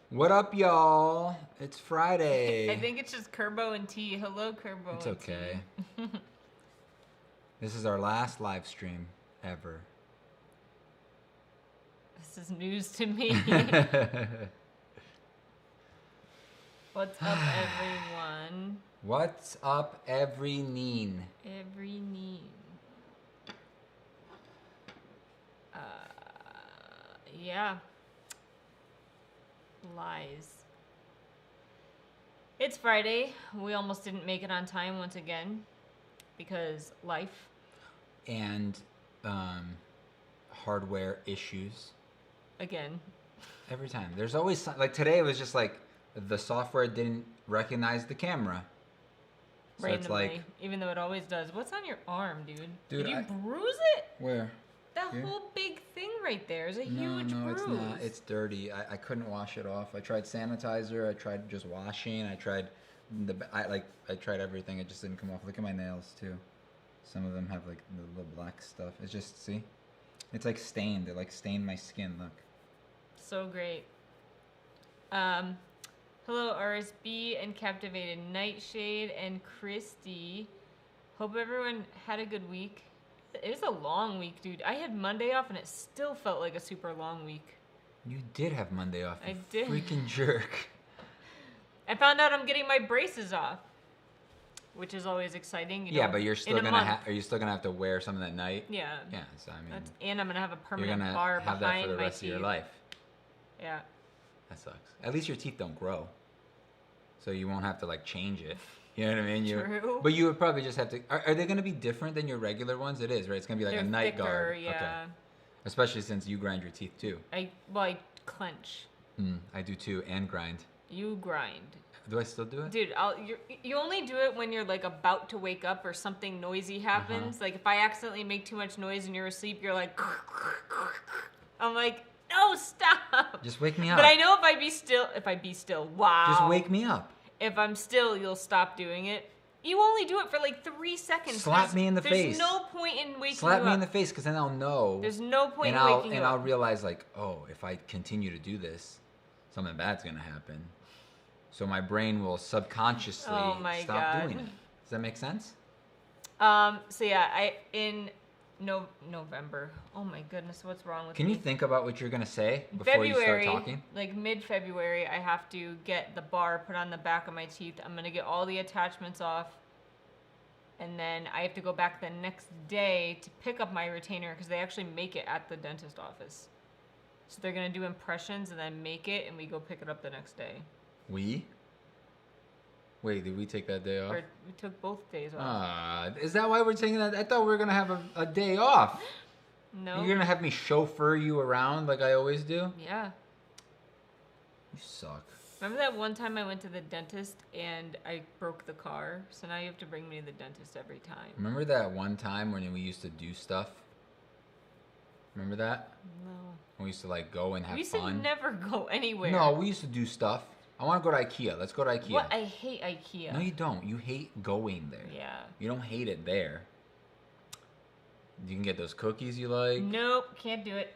What up, y'all? It's Friday. I think it's just Kerbo and T. Hello, Kerbo It's and okay. T. This is our last live stream ever. This is news to me. What's up, everyone? What's up, every neen? Every neen. Yeah. Lies. It's Friday. We almost didn't make it on time once again because life. And hardware issues. Again. Every time. There's always, like today it was just like the software didn't recognize the camera. So Randomly. it's like, even though it always does. What's on your arm, dude? Did you I- bruise it? Where? That Here? whole big thing right there is a huge No, bruise. it's not. It's dirty. I couldn't wash it off. I tried sanitizer. I tried just washing. I tried I tried everything. It just didn't come off. Look at my nails too. Some of them have like the little black stuff. It's just, see? It's like stained. It like stained my skin. Look. So great. Hello, RSB and Captivated Nightshade and Christy. Hope everyone had a good week. It was a long week, dude. I had Monday off and it still felt like a super long week. You did have Monday off. I You did. freaking jerk. I found out I'm getting my braces off, which is always exciting. You Yeah, know, but you're still in a gonna month. are you still gonna have to wear some that night? Yeah. Yeah. So I mean, And I'm gonna have a you're permanent gonna bar have behind that for the my rest teeth. of your life. Yeah. That sucks. At least your teeth don't grow, so you won't have to like change it. You know what I mean? True. But you would probably just have to. Are they going to be different than your regular ones? It is, right? It's going to be like They're a night thicker, guard. yeah. Okay. Especially since you grind your teeth too. I clench. I do too, and grind. You grind. Do I still do it? Dude, you only do it when you're like about to wake up or something noisy happens. Like if I accidentally make too much noise and you're asleep, you're like, I'm like, no, stop. Just wake me up. But I know if I be still, wow. Just wake me up. If I'm still, you'll stop doing it. You only do it for like 3 seconds. Slap me in the face. There's no point in waking Slap you me up. in the face, because then I'll know. There's no point and in waking you And up. I'll realize like, oh, if I continue to do this, something bad's gonna happen. So my brain will subconsciously stop doing it. Does that make sense? So yeah, in November. Oh my goodness, what's wrong with me? Can you think about what you're gonna say In before February, you start talking? like mid-February, I have to get the bar put on the back of my teeth. I'm gonna get all the attachments off, and then I have to go back the next day to pick up my retainer because they actually make it at the dentist office. So they're gonna do impressions and then make it, and we go pick it up the next day. Wait, did we take that day off? Or we took both days off. Is that why we're taking that? I thought we were gonna have a day off. No. You're gonna have me chauffeur you around like I always do? Yeah. You suck. Remember that one time I went to the dentist and I broke the car? So now you have to bring me to the dentist every time. Remember that one time when we used to do stuff? Remember that? No. We used to like go and have We used fun. to never go anywhere. No, we used to do stuff. I want to go to IKEA. Let's go to IKEA. What? I hate IKEA. No, you don't. You hate going there. Yeah. You don't hate it there. You can get those cookies you like. Nope, can't do it.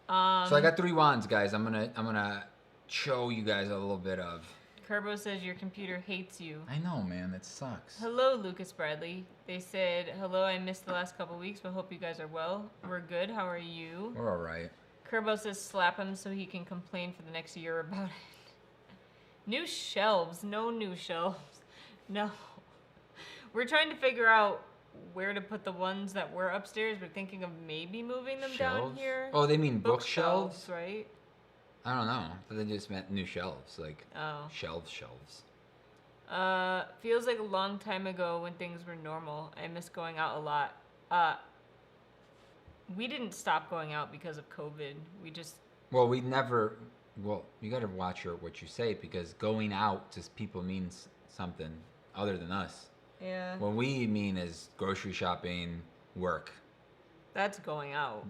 So I got 3 wands, guys. I'm gonna show you guys a little bit of. Kerbo says your computer hates you. I know, man. It sucks. Hello, Lucas Bradley. They said, hello, I missed the last couple weeks, but hope you guys are well. We're good. How are you? We're all right. Kerbo says slap him so he can complain for the next year about it. New shelves. No new shelves. No. We're trying to figure out where to put the ones that were upstairs. We're thinking of maybe moving them down Shelves? here. Oh, they mean bookshelves? Right? I don't know. But they just meant new shelves, like Oh. shelves. Feels like a long time ago when things were normal. I miss going out a lot. We didn't stop going out because of COVID. We just... Well, we never. Well, you got to watch what you say, because going out to people means something other than us. Yeah. What we mean is grocery shopping, work. That's going out,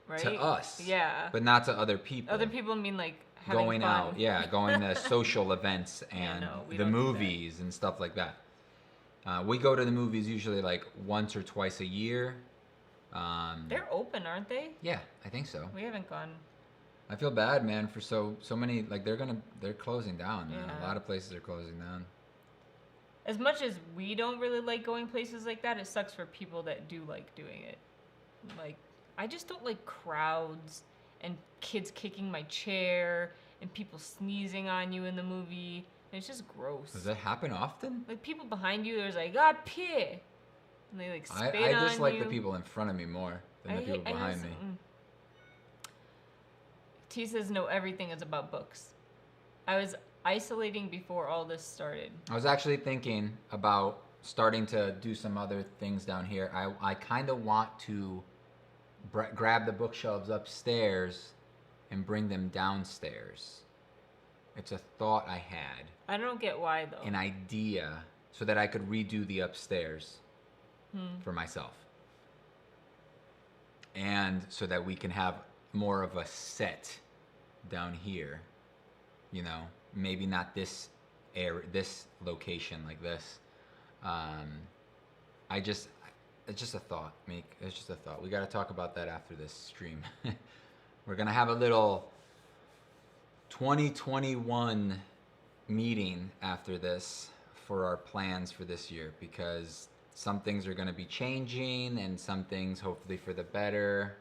right? To us. Yeah. But not to other people. Other people mean like having going fun. out, yeah, going to social events Yeah, and no, we the don't do that. movies and stuff like that. We go to the movies usually like once or twice a year. They're open, aren't they? Yeah, I think so. We haven't gone. I feel bad, man, for so many. Like they're closing down. Man. A Yeah. lot of places are closing down. As much as we don't really like going places like that, it sucks for people that do like doing it. Like, I just don't like crowds and kids kicking my chair and people sneezing on you in the movie. And it's just gross. Does that happen often? Like people behind you, there's like, ah, pee, and they like spit I on just like you. the people in front of me more than the people behind me. T says no, everything is about books. I was isolating before all this started. I was actually thinking about starting to do some other things down here. I kind of want to grab the bookshelves upstairs and bring them downstairs. It's a thought I had. I don't get why though. An idea so that I could redo the upstairs for myself. And so that we can have more of a set down here. You know, maybe not this this location like this. It's just a thought, It's just a thought. We got to talk about that after this stream. We're going to have a little 2021 meeting after this for our plans for this year, because some things are going to be changing and some things hopefully for the better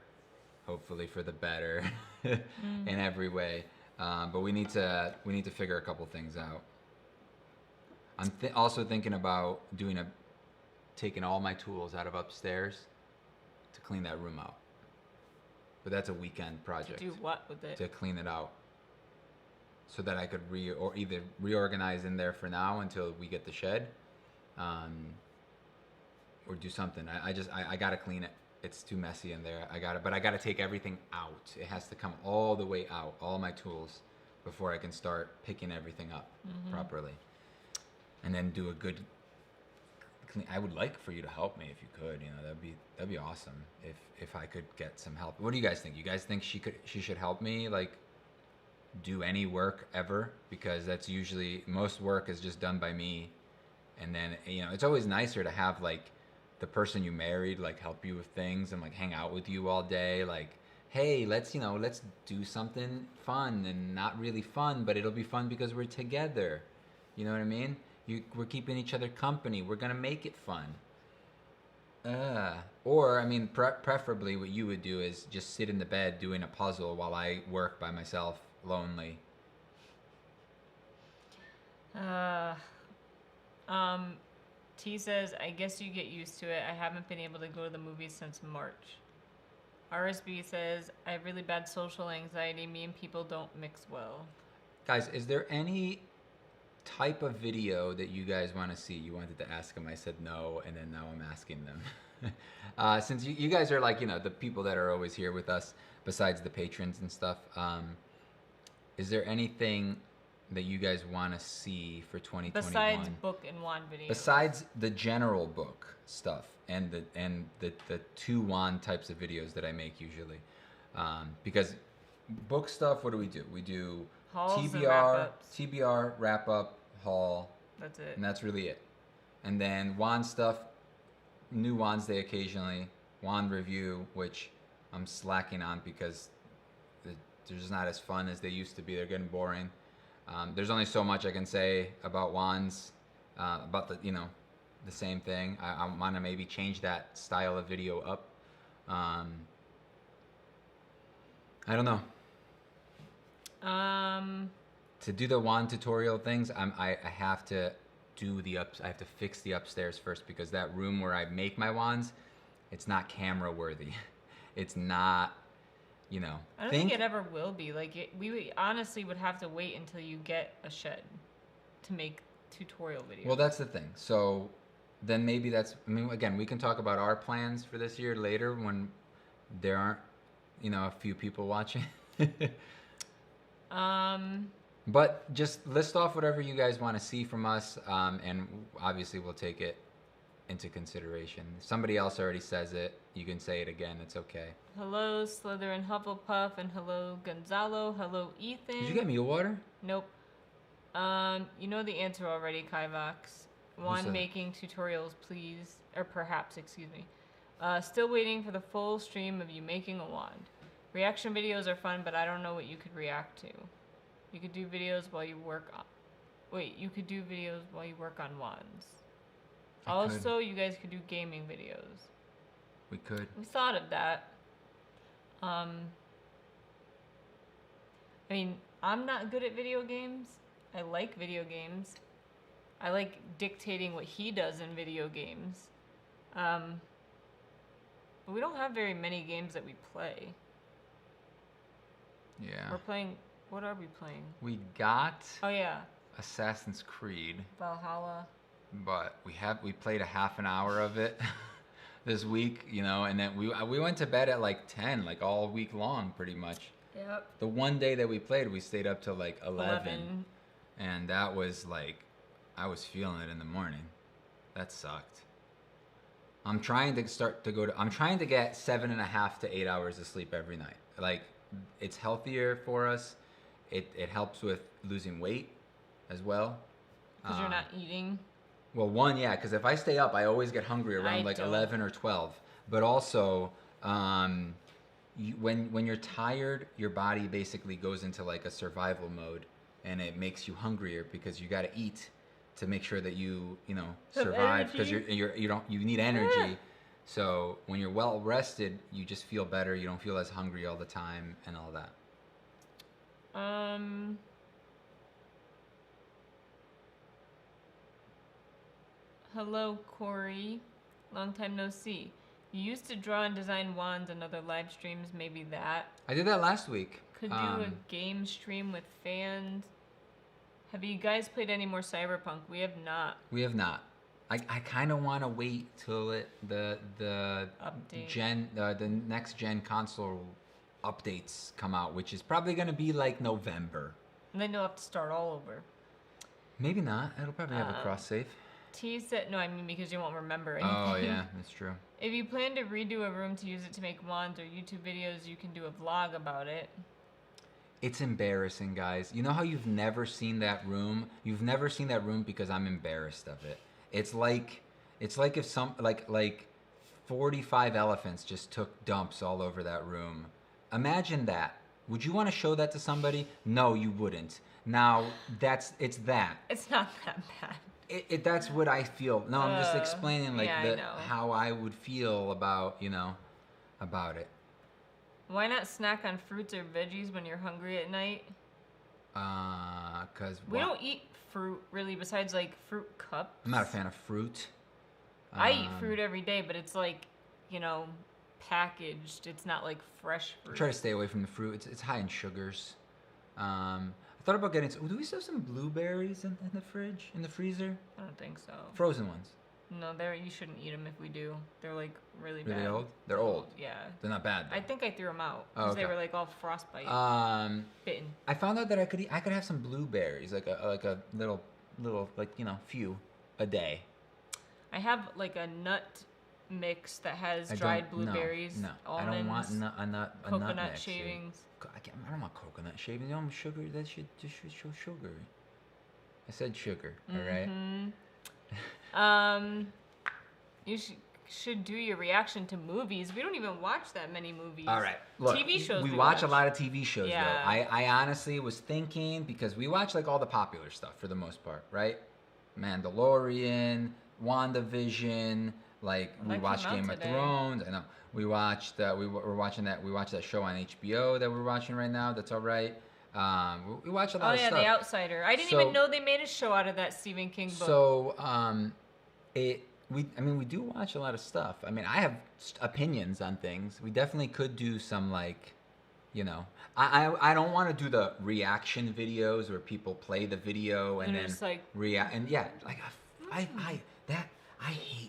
in every way. But we need to figure a couple things out. I'm also thinking about taking all my tools out of upstairs to clean that room out. But that's a weekend project. To do what with it? To clean it out, so that I could either reorganize in there for now until we get the shed, or do something. I gotta clean it. It's too messy in there. But I gotta take everything out. It has to come all the way out, all my tools, before I can start picking everything up properly. And then do a good clean. I would like for you to help me if you could. You know, that'd be awesome if I could get some help. What do you guys think? You guys think she should help me like do any work ever? Because that's usually, most work is just done by me. And then, you know, it's always nicer to have like the person you married like help you with things and like hang out with you all day. Like, hey, let's do something fun, and not really fun, but it'll be fun because we're together. You know what I mean? We're keeping each other company. We're gonna make it fun. Or, I mean, preferably what you would do is just sit in the bed doing a puzzle while I work by myself, lonely. T says, I guess you get used to it. I haven't been able to go to the movies since March. RSB says, I have really bad social anxiety. Me and people don't mix well. Guys, is there any type of video that you guys want to see? You wanted to ask them. I said no, and then now I'm asking them. Since you guys are like, the people that are always here with us, besides the patrons and stuff, is there anything that you guys want to see for 2021? Besides book and wand videos. Besides the general book stuff and the two wand types of videos that I make usually. Because book stuff, what do? We do Hauls TBR, wrap up, haul. That's it. And that's really it. And then wand stuff, new wands day occasionally, wand review, which I'm slacking on because they're just not as fun as they used to be. They're getting boring. There's only so much I can say about wands, about the same thing. I want to maybe change that style of video up. I don't know. To do the wand tutorial things, I have to do I have to fix the upstairs first, because that room where I make my wands, it's not camera worthy. It's not, I don't think it ever will be. Like, we honestly would have to wait until you get a shed to make tutorial videos. Well, that's the thing. So then maybe again, we can talk about our plans for this year later when there aren't, a few people watching. But just list off whatever you guys want to see from us, and obviously we'll take it into consideration. Somebody else already says it. You can say it again. It's okay. Hello, Slytherin Hufflepuff, and hello, Gonzalo. Hello, Ethan. Did you get mule water? Nope. You know the answer already, Kivox. Wand making tutorials, please. Or perhaps, excuse me. Still waiting for the full stream of you making a wand. Reaction videos are fun, but I don't know what you could react to. You could do videos while you work on... Wait, you could do videos while you work on wands. Also, you guys could do gaming videos. We could. We thought of that. I mean, I'm not good at video games. I like video games. I like dictating what he does in video games. But we don't have very many games that we play. Yeah. We're playing... What are we playing? We got Oh, yeah. Assassin's Creed, Valhalla. but we played a half an hour of it this week, you know, and then we went to bed at like 10, like all week long, pretty much. Yep. The one day that we played, we stayed up till like 11. And that was like, I was feeling it in the morning. That sucked. I'm trying to I'm trying to get 7.5 to 8 hours of sleep every night. Like, it's healthier for us. It helps with losing weight as well. Because you're not eating. Well, one, yeah, because if I stay up, I always get hungry around I like don't. 11 or 12. But also, when you're tired, your body basically goes into like a survival mode, and it makes you hungrier because you got to eat to make sure that you survive, because you need energy. Yeah. So when you're well rested, you just feel better. You don't feel as hungry all the time and all that. Hello, Corey. Long time no see. You used to draw and design wands on other live streams, maybe that. I did that last week. Could do a game stream with fans. Have you guys played any more Cyberpunk? We have not. We have not. I kind of want to wait till the Update. the next gen console updates come out, which is probably going to be like November. And then you'll have to start all over. Maybe not. It'll probably have a cross save. T said, no, I mean because you won't remember anything. Oh yeah, that's true. If you plan to redo a room to use it to make wands or YouTube videos, you can do a vlog about it. It's embarrassing, guys. You know how you've never seen that room? You've never seen that room because I'm embarrassed of it. It's like if some like 45 elephants just took dumps all over that room. Imagine that. Would you want to show that to somebody? No, you wouldn't. Now it's that. It's not that bad. That's what I feel. No, I'm just explaining like yeah, how I would feel about about it. Why not snack on fruits or veggies when you're hungry at night? Cause we don't eat fruit really, besides like fruit cups. I'm not a fan of fruit. I eat fruit every day, but it's like, packaged. It's not like fresh fruit. I try to stay away from the fruit. It's high in sugars. I thought about getting. Do we still have some blueberries in the fridge, in the freezer? I don't think so. Frozen ones. No, you shouldn't eat them if we do. They're like really bad. Really old? They're old. Yeah. They're not bad though. I think I threw them out Oh, because okay. they were like all frostbite bitten. I found out that I could have some blueberries, like a little like few a day. I have like a nut mix that has dried blueberries, No, almonds, I don't want a nut coconut mix, shavings. I don't want coconut shavings. You know, sugar. That shit just show sugar. I said sugar. Mm-hmm. All right. You should do your reaction to movies. We don't even watch that many movies. All right. Look, TV shows. We watch a lot of TV shows Yeah. though. I honestly was thinking, because we watch like all the popular stuff for the most part, right? Mandalorian, WandaVision, like we That watched came out Game of today. Thrones. I know. We watched we watched that show on HBO that we're watching right now. That's all right. We watch a lot of stuff. The Outsider. I didn't even know they made a show out of that Stephen King book. So we do watch a lot of stuff. I mean, I have opinions on things. We definitely could do some like, I don't want to do the reaction videos where people play the video and then just like react. And yeah, like I hate that.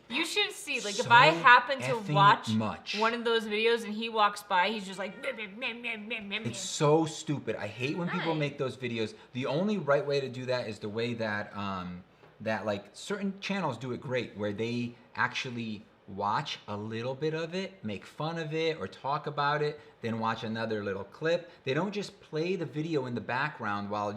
You should see, like, if So I happen to effing watch much. one of those videos and he walks by, he's just like, meh. It's so stupid. I hate when people Right. make those videos. The only right way to do that is the way that that like certain channels do it great, where they actually watch a little bit of it, make fun of it, or talk about it, then watch another little clip. They don't just play the video in the background while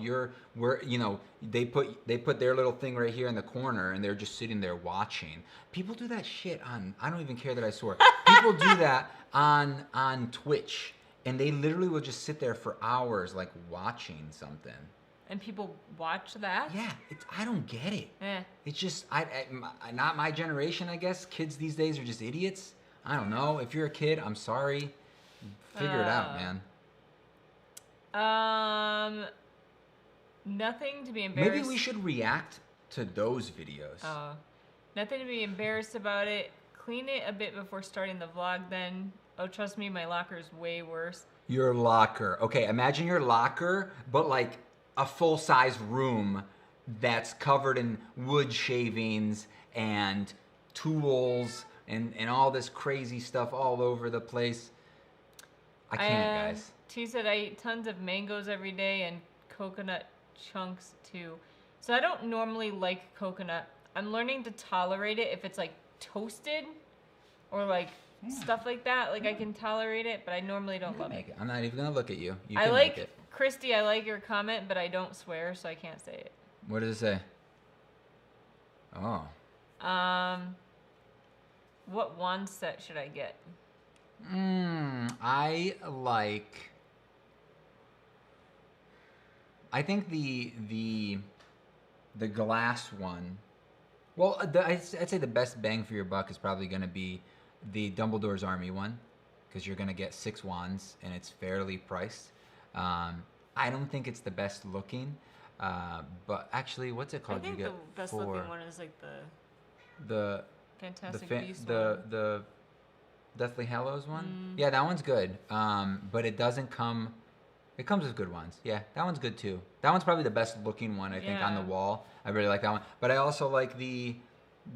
they put their little thing right here in the corner and they're just sitting there watching. People do that shit on, I don't even care that I swore. People do that on Twitch. and they literally will just sit there for hours, like watching something. And people watch that? Yeah, I don't get it. Eh. It's just not my generation, I guess. Kids these days are just idiots. I don't know. If you're a kid, I'm sorry. Figure it out, man. Nothing to be embarrassed. Maybe we should react to those videos. Nothing to be embarrassed about it. Clean it a bit before starting the vlog then. Oh, trust me, my locker is way worse. Your locker. Okay, imagine your locker, but like a full-size room that's covered in wood shavings and tools and all this crazy stuff all over the place. I can't, guys. T said I eat tons of mangoes every day and coconut chunks too. So I don't normally like coconut. I'm learning to tolerate it if it's like toasted or like stuff like that. Like I can tolerate it, but I normally don't love it. I'm not even gonna look at you. You I can like make it. Christy, I like your comment, but I don't swear, so I can't say it. What does it say? Oh. What wand set should I get? I think the glass one. Well, I'd say the best bang for your buck is probably going to be the Dumbledore's Army one, because you're going to get 6 wands and it's fairly priced. I don't think it's the best looking, but actually, what's it called? I think you get the best looking one is like the Fantastic Beasts the Deathly Hallows one. Yeah, that one's good. But it doesn't come. It comes with good ones. Yeah, that one's good too. That one's probably the best looking one, I think, on the wall. I really like that one. But I also like the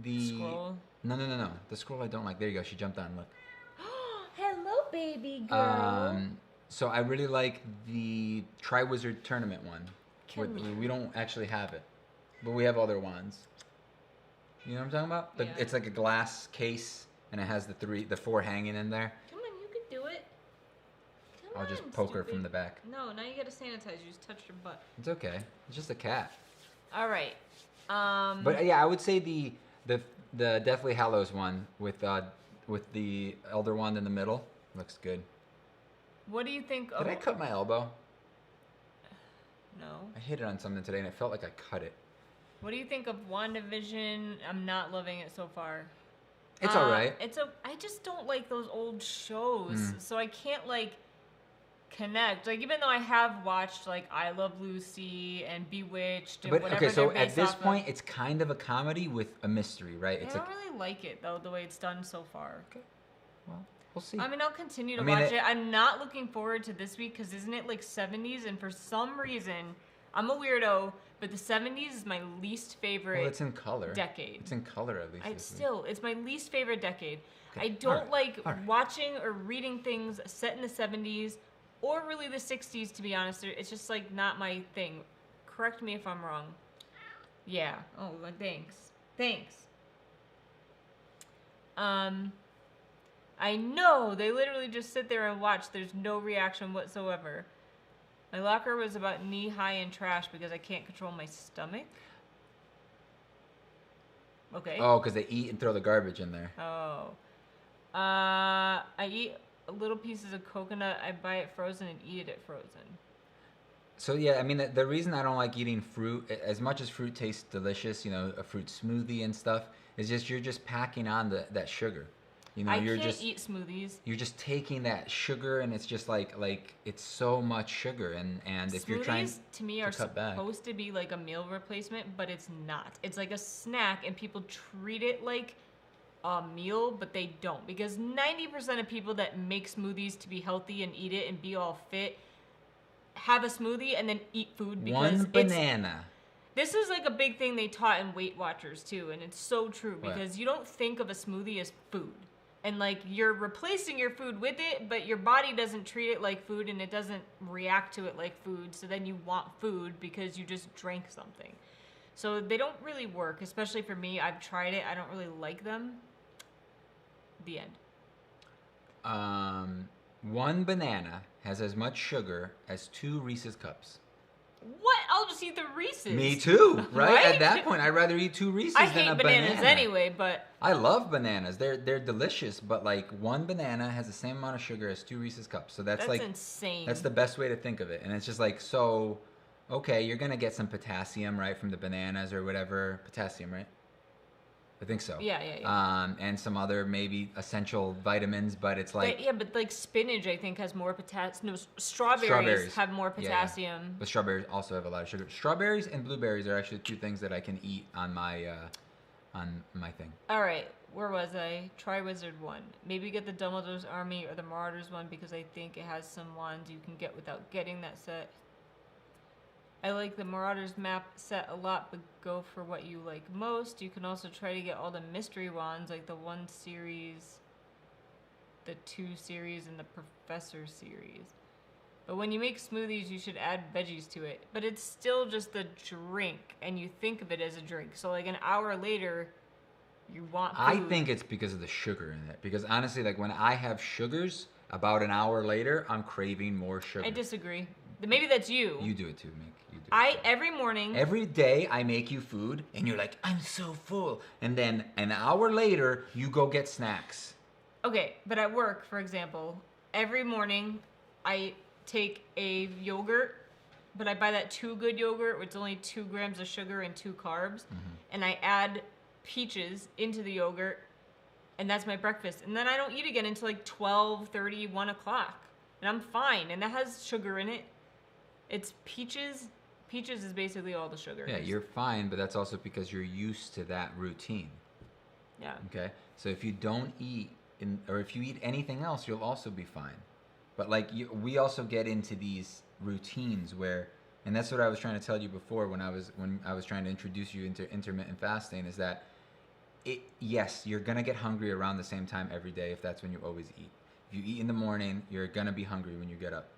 scroll. No. The scroll I don't like. There you go. She jumped on. Look. Hello, baby girl. So I really like the Triwizard Tournament one. We don't actually have it, but we have other ones. You know what I'm talking about? Yeah. It's like a glass case, and it has the 4 hanging in there. Come on, you can do it. I'll just poke her from the back. No, now you gotta sanitize. You just touched your butt. It's okay. It's just a cat. All right. But yeah, I would say the Deathly Hallows one with the Elder Wand in the middle looks good. What do you think of... Did I cut my elbow? No. I hit it on something today, and it felt like I cut it. What do you think of WandaVision? I'm not loving it so far. It's all right. I just don't like those old shows, so I can't like connect. Like even though I have watched like I Love Lucy and Bewitched and whatever. Okay, so they're at based this off point, of, it's kind of a comedy with a mystery, right? I don't really like it though, the way it's done so far. Okay. Well, we'll see. I mean, I'll continue to watch it. I'm not looking forward to this week because isn't it like 70s? And for some reason, I'm a weirdo, but the 70s is my least favorite. Well, it's in color. Decade. It's in color at least. It's my least favorite decade. Okay. I don't like watching or reading things set in the 70s or really the 60s, to be honest. It's just like not my thing. Correct me if I'm wrong. Yeah. Oh, well, thanks. I know they literally just sit there and watch. There's no reaction whatsoever. My locker was about knee high in trash because I can't control my stomach. Okay. Oh, because they eat and throw the garbage in there. Oh. I eat little pieces of coconut. I buy it frozen and eat it frozen. So yeah, I mean the reason I don't like eating fruit, as much as fruit tastes delicious, you know, a fruit smoothie and stuff, is just you're just packing on that sugar. You know, I can't eat smoothies. You're just taking that sugar, and it's just like it's so much sugar, and if you're trying to me are supposed to be like a meal replacement, but it's not. It's like a snack, and people treat it like a meal, but they don't, because 90% of people that make smoothies to be healthy and eat it and be all fit have a smoothie and then eat food because one banana. This is like a big thing they taught in Weight Watchers too, and it's so true because you don't think of a smoothie as food. And like you're replacing your food with it, but your body doesn't treat it like food and it doesn't react to it like food. So then you want food because you just drank something. So they don't really work, especially for me. I've tried it. I don't really like them. The end. One banana has as much sugar as 2 Reese's Cups. What? I'll just eat the Reese's. Me too, right? Right? At that point, I'd rather eat 2 Reese's I than hate a bananas banana. anyway, but I love bananas. They're delicious, but like one banana has the same amount of sugar as 2 Reese's cups. So that's like insane. that's the best way to think of it. And it's just like, so okay, you're gonna get some potassium, right, from the bananas or whatever. Potassium, right? I think so. Yeah. And some other maybe essential vitamins, but it's like But like spinach, I think has more potassium. No, strawberries have more Yeah, potassium. But strawberries also have a lot of sugar. Strawberries and blueberries are actually 2 things that I can eat on my thing. All right, where was I? Triwizard 1. Maybe get the Dumbledore's Army or the Marauders one because I think it has some wands you can get without getting that set. I like the Marauders map set a lot, but go for what you like most. You can also try to get all the mystery wands, like the 1 series, the 2 series, and the Professor series. But when you make smoothies, you should add veggies to it. But it's still just a drink, and you think of it as a drink. So like an hour later, you want food. I think it's because of the sugar in it. Because honestly, like when I have sugars, about an hour later, I'm craving more sugar. I disagree. Maybe that's you. You do it too, Mick. You do it too. Every morning. Every day I make you food, and you're like, I'm so full. And then an hour later, you go get snacks. Okay, but at work, for example, every morning I take a yogurt, but I buy that Too Good yogurt, which is only 2 grams of sugar and 2 carbs, and I add peaches into the yogurt, and that's my breakfast. And then I don't eat again until like 12:30, 1 o'clock, and I'm fine. And that has sugar in it. It's peaches. Peaches is basically all the sugar. Yeah, you're fine, but that's also because you're used to that routine. Yeah. Okay? So if you don't eat, or if you eat anything else, you'll also be fine. But like, we also get into these routines where, and that's what I was trying to tell you before when I was trying to introduce you into intermittent fasting, is that yes, you're gonna get hungry around the same time every day if that's when you always eat. If you eat in the morning, you're gonna be hungry when you get up.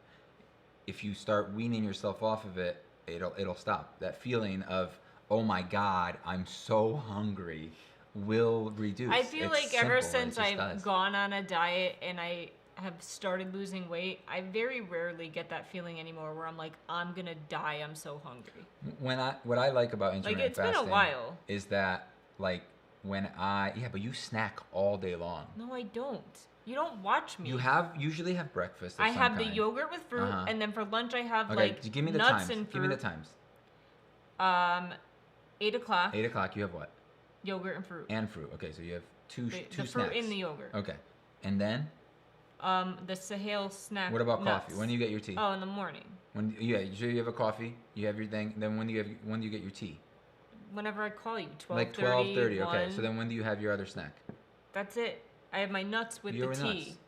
If you start weaning yourself off of it, it'll stop. That feeling of, oh my God, I'm so hungry, will reduce. I feel It's like ever simple, since it just I've does. gone on a diet and I have started losing weight, I very rarely get that feeling anymore where I'm like, I'm gonna die, I'm so hungry. What I like about intermittent it's been a fasting while. is that like but you snack all day long. No, I don't. You don't watch me. You usually have breakfast. Of I some have kind. the yogurt with fruit, and then for lunch I have Okay, give me the nuts times. and fruit. Give me the times. 8 o'clock. 8 o'clock. You have what? Yogurt and fruit. And fruit. Okay, so you have two the snacks. fruit in the yogurt. Okay, and then The Sahel snack. what about nuts. coffee? When do you get your tea? Oh, in the morning. So you have a coffee. You have your thing. Then when do you get your tea? Whenever I call you, 12:30. Like 12:30. Okay, 1. so then when do you have your other snack? That's it. I have my nuts with Your the tea. nuts.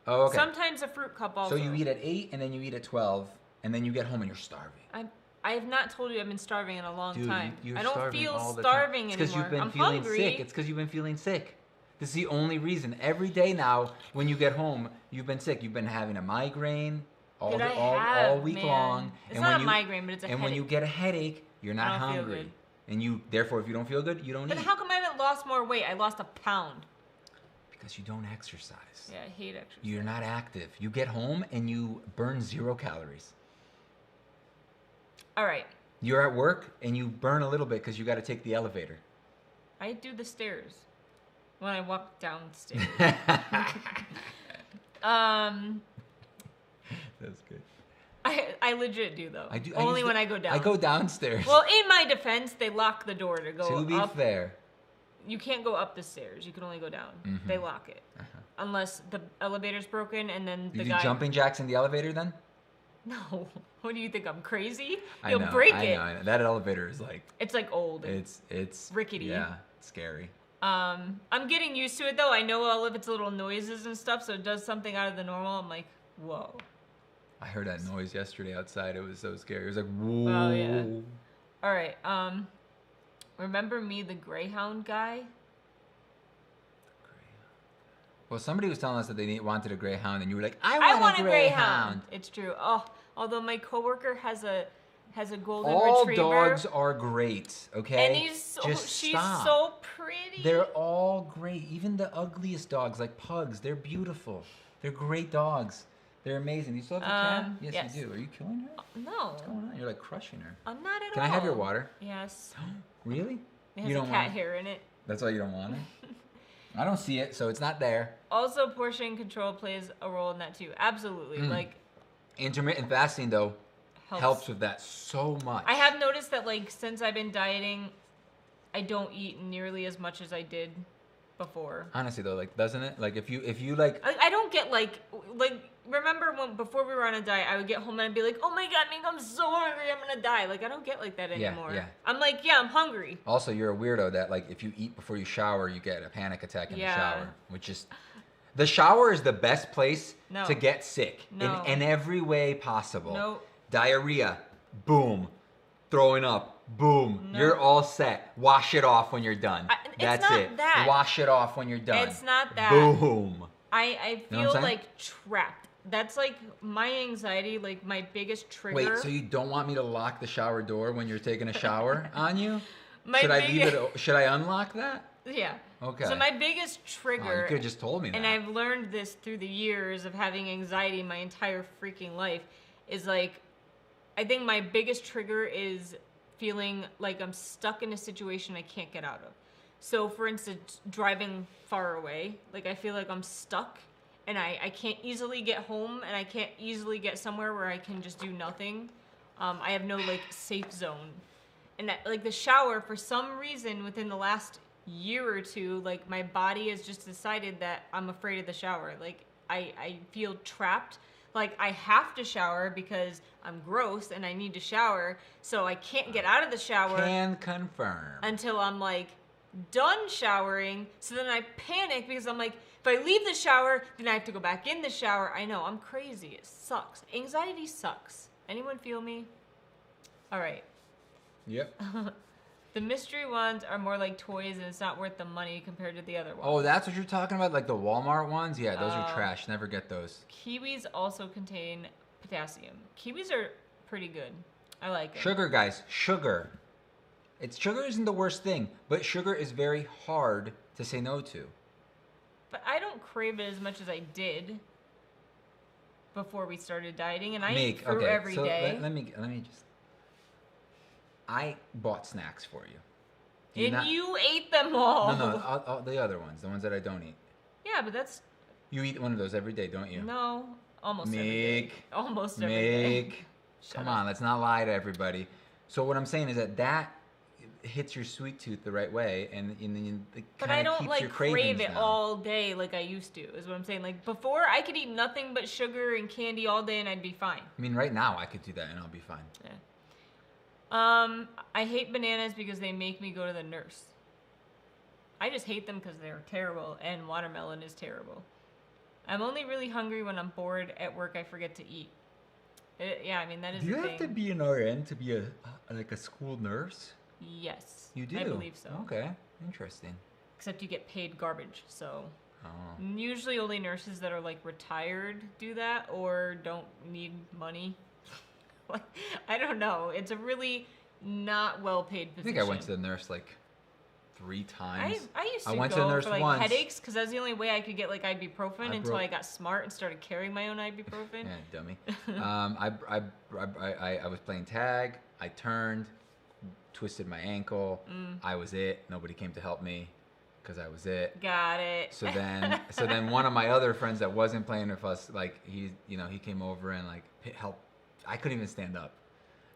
Oh, okay. Sometimes a fruit cup also. So you eat at 8 and then you eat at 12 and then you get home and you're starving. I have not told you I've been starving in a long Dude, time. you're I don't starving feel all the starving time. It's anymore. you've been I'm feeling hungry. sick. It's because you've been feeling sick. This is the only reason. Every day now, when you get home, you've been sick. You've been having a migraine all week man. long. It's not a migraine, but it's a And headache. when you get a headache, you're not I don't feel hungry. good. And therefore, if you don't feel good, you don't But eat. how come I haven't lost more weight? I lost a pound. Because you don't exercise. Yeah, I hate exercise. You're not active. You get home and you burn 0 calories. All right. You're at work and you burn a little bit because you got to take the elevator. I do the stairs when I walk downstairs. That's good. I legit do though. I do Only when I go down. I go downstairs. Well, in my defense, they lock the door to go to be up. fair, You can't go up the stairs. You can only go down. Mm-hmm. They lock it. Unless the elevator's broken and then the you do guy... jumping jacks in the elevator then? No. What do you think? I'm crazy? I You'll know, break I it. know. That elevator is like It's like old. it's rickety. Yeah, it's scary. I'm getting used to it though. I know all of its little noises and stuff, so it does something out of the normal. I'm like, whoa. I heard that noise yesterday outside. It was so scary. It was like, whoa. Oh yeah. All right. Remember me, the Greyhound guy? Well, somebody was telling us that they wanted a Greyhound, and you were like, I want a Greyhound. It's true. Oh, although my coworker has a golden All retriever. dogs are great, okay? And she's stop. so pretty. They're all great. Even the ugliest dogs, like pugs, they're beautiful. They're great dogs. They're amazing. Do you still have the cat? Yes, yes. you do. Are you killing her? No. What's going on? You're like crushing her. I'm not at all. Can I have your water? Yes. Really? It has You a don't cat want it? hair in it. That's why you don't want it? I don't see it, so it's not there. Also, portion control plays a role in that too. Absolutely. Like, Intermittent fasting, though, helps with that so much. I have noticed that, like, since I've been dieting, I don't eat nearly as much as I did before. Honestly, though, like, doesn't it? Like, if you like... I don't get, like, remember when, before we were on a diet, I would get home and I'd be like, oh my God, Mink, I'm so hungry, I'm gonna die. Like, I don't get like that anymore. Yeah. I'm like, yeah, I'm hungry. Also, you're a weirdo that, like, if you eat before you shower, you get a panic attack in the shower, which is... The shower is the best place to get sick in every way possible. No. Diarrhea, boom. Throwing up, boom. No. You're all set. Wash it off when you're done. That's it. That. Wash it off when you're done. It's not that. Boom. I feel like trapped. That's like my anxiety, like my biggest trigger. Wait, so you don't want me to lock the shower door when you're taking a shower on you? Should I unlock that? Yeah. Okay. So my biggest trigger. Oh, you could have just told me that. And I've learned this through the years of having anxiety my entire freaking life. Is like, I think my biggest trigger is feeling like I'm stuck in a situation I can't get out of. So, for instance, driving far away, like I feel like I'm stuck, and I can't easily get home, and I can't easily get somewhere where I can just do nothing. I have no like safe zone, and that, like the shower, for some reason, within the last year or two, like my body has just decided that I'm afraid of the shower. Like I feel trapped. Like I have to shower because I'm gross and I need to shower, so I can't get out of the shower. Can confirm. Until I'm like done showering. So then I panic because I'm like, if I leave the shower, then I have to go back in the shower. I know, I'm crazy. It sucks. Anxiety sucks. Anyone feel me? All right. Yep. The mystery ones are more like toys, and it's not worth the money compared to the other ones. Oh, that's what you're talking about? Like the Walmart ones? Yeah, those are trash. Never get those. Kiwis also contain potassium. Kiwis are pretty good. I like it. Sugar, guys. Sugar. Sugar isn't the worst thing, but sugar is very hard to say no to. But I don't crave it as much as I did before we started dieting, and I eat fruit every day. Let me just... I bought snacks for you. You ate them all. No, the other ones, the ones that I don't eat. Yeah, but that's... You eat one of those every day, don't you? No, almost every day. Almost every day. Come on, let's not lie to everybody. So what I'm saying is that hits your sweet tooth the right way, and then it but I don't keeps your crave it down. all day like I used to. Is what I'm saying. Like before, I could eat nothing but sugar and candy all day, and I'd be fine. I mean, right now I could do that, and I'll be fine. Yeah. I hate bananas because they make me go to the nurse. I just hate them because they're terrible, and watermelon is terrible. I'm only really hungry when I'm bored at work. I forget to eat. Yeah, I mean that is. Do you have to be an RN to be a school nurse? Yes. You do? I believe so. Okay, interesting. Except you get paid garbage, so. Oh. Usually only nurses that are like retired do that or don't need money. Like, I don't know. It's a really not well-paid position. I think I went to the nurse like 3 times. I used to I went go to the nurse for like once. Headaches because that's the only way I could get like ibuprofen until I got smart and started carrying my own ibuprofen. Yeah, dummy. I was playing tag. I turned, twisted my ankle. I was it. Nobody came to help me because I was it. Got it. So then one of my other friends that wasn't playing with us, like he came over and like helped. I couldn't even stand up.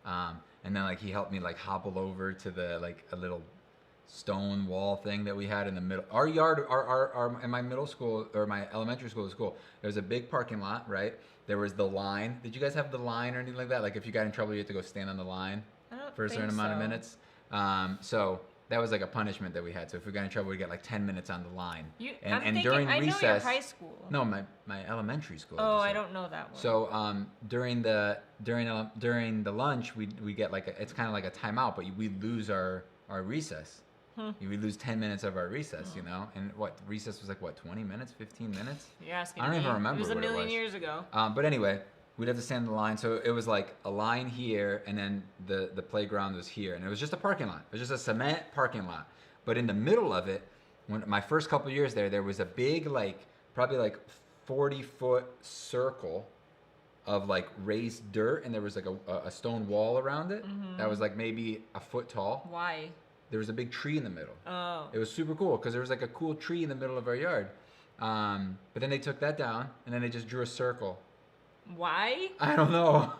And then like he helped me like hobble over to the like a little stone wall thing that we had in the middle. Our yard, our in my middle school or my elementary school, there was a big parking lot, right? There was the line. Did you guys have the line or anything like that? Like if you got in trouble, you had to go stand on the line for a certain amount of minutes. So that was like a punishment that we had. So if we got in trouble, we get like 10 minutes on the line. During recess, I know your high school. No, my elementary school. Oh, I don't know that one. So during the lunch, we get like it's kind of like a timeout, but we lose our recess. We lose 10 minutes of our recess, you know? And recess was like 20 minutes, 15 minutes? You're asking I don't me. even remember It was what a million years ago. But anyway, we'd have to stand in the line. So it was like a line here, and then the playground was here. And it was just a parking lot. It was just a cement parking lot. But in the middle of it, when my first couple years there was a big, like, probably like 40-foot circle of like raised dirt, and there was like a stone wall around it that was like maybe a foot tall. Why? There was a big tree in the middle. Oh. It was super cool because there was like a cool tree in the middle of our yard. But then they took that down, and then they just drew a circle. Why? I don't know,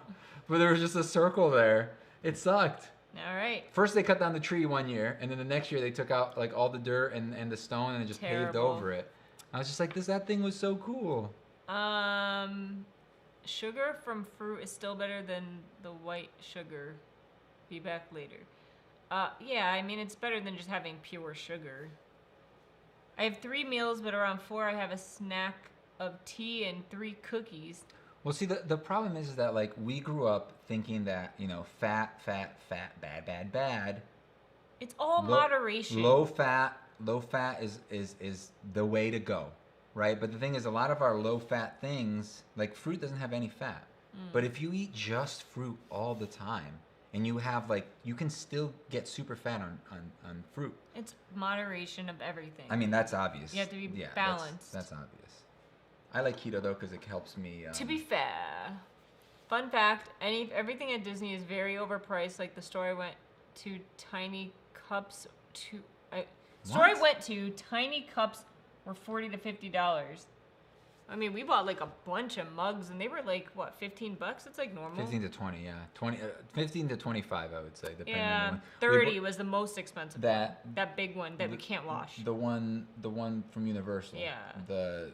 but there was just a circle there. It sucked. All right. First they cut down the tree one year, and then the next year they took out like all the dirt and the stone and just paved over it. I was just like, that thing was so cool. Sugar from fruit is still better than the white sugar. Be back later. Yeah, I mean, it's better than just having pure sugar. I have 3 meals, but around 4 I have a snack of tea and 3 cookies. Well, see, the problem is that like we grew up thinking that, you know, fat, bad. It's all moderation. Low fat is the way to go, right? But the thing is, a lot of our low fat things, like fruit doesn't have any fat. But if you eat just fruit all the time, and you have like, you can still get super fat on fruit. It's moderation of everything. I mean, that's obvious. You have to be balanced. That's obvious. I like keto though because it helps me. To be fair, fun fact: everything at Disney is very overpriced. Like the store I went to, tiny cups I went to, tiny cups were $40 to $50. I mean, we bought like a bunch of mugs, and they were like what, $15? It's like normal. 15 to 20, yeah. 15 to 25, I would say, depending on the one. 30 was the most expensive. That big one that we can't wash. The one from Universal. Yeah. The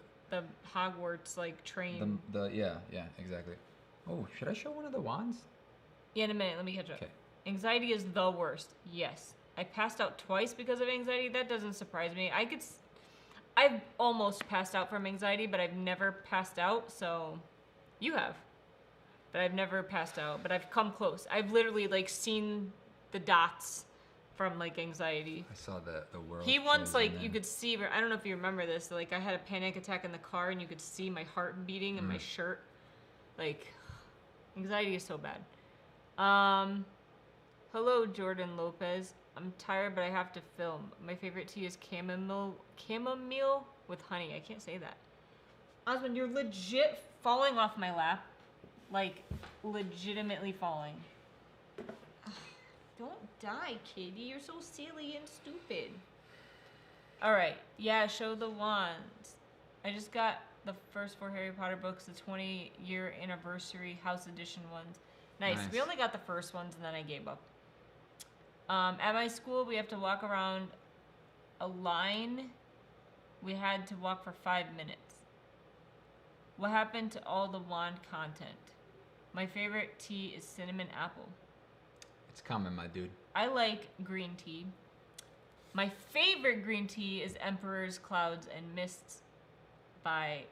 Hogwarts like train. Yeah, exactly. Oh, should I show one of the wands? Yeah, in a minute. Let me catch up. Okay. Anxiety is the worst. Yes, I passed out twice because of anxiety. That doesn't surprise me. I've almost passed out from anxiety, but I've never passed out. So, you have. But I've never passed out. But I've come close. I've literally like seen the dots from like anxiety. I saw the world. He once like you could see. I don't know if you remember this. Like I had a panic attack in the car, and you could see my heart beating in my shirt. Like anxiety is so bad. Hello, Jordan Lopez. I'm tired, but I have to film. My favorite tea is chamomile with honey. I can't say that. Osmond, you're legit falling off my lap. Like, legitimately falling. Don't die, Katie. You're so silly and stupid. Alright. Yeah, show the wands. I just got the first 4 Harry Potter books, the 20-year anniversary house edition ones. Nice. We only got the first ones, and then I gave up. At my school, we have to walk around a line. We had to walk for 5 minutes. What happened to all the wand content? My favorite tea is cinnamon apple. It's coming, my dude. I like green tea. My favorite green tea is Emperor's Clouds and Mists by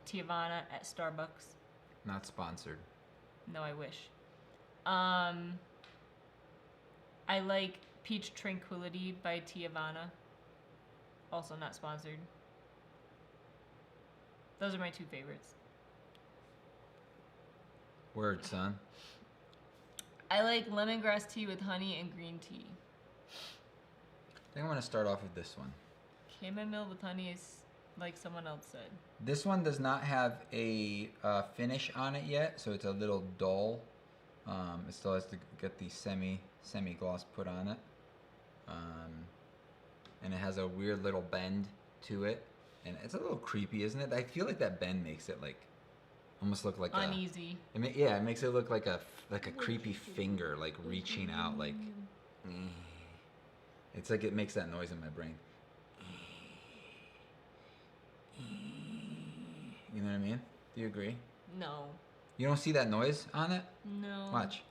Tiavana at Starbucks. Not sponsored. No, I wish. I like Peach Tranquility by Tiavana. Also not sponsored. Those are my 2 favorites. Word, son. I like lemongrass tea with honey and green tea. I think I'm going to start off with this one. Chamomile with honey is like someone else said. This one does not have a finish on it yet, so it's a little dull. It still has to get the semi-gloss put on it. And it has a weird little bend to it. And it's a little creepy, isn't it? I feel like that bend makes it like almost look like uneasy. It makes it look like a creepy finger like reaching out like. It's like it makes that noise in my brain. You know what I mean? Do you agree? No. You don't see that noise on it? No. Watch.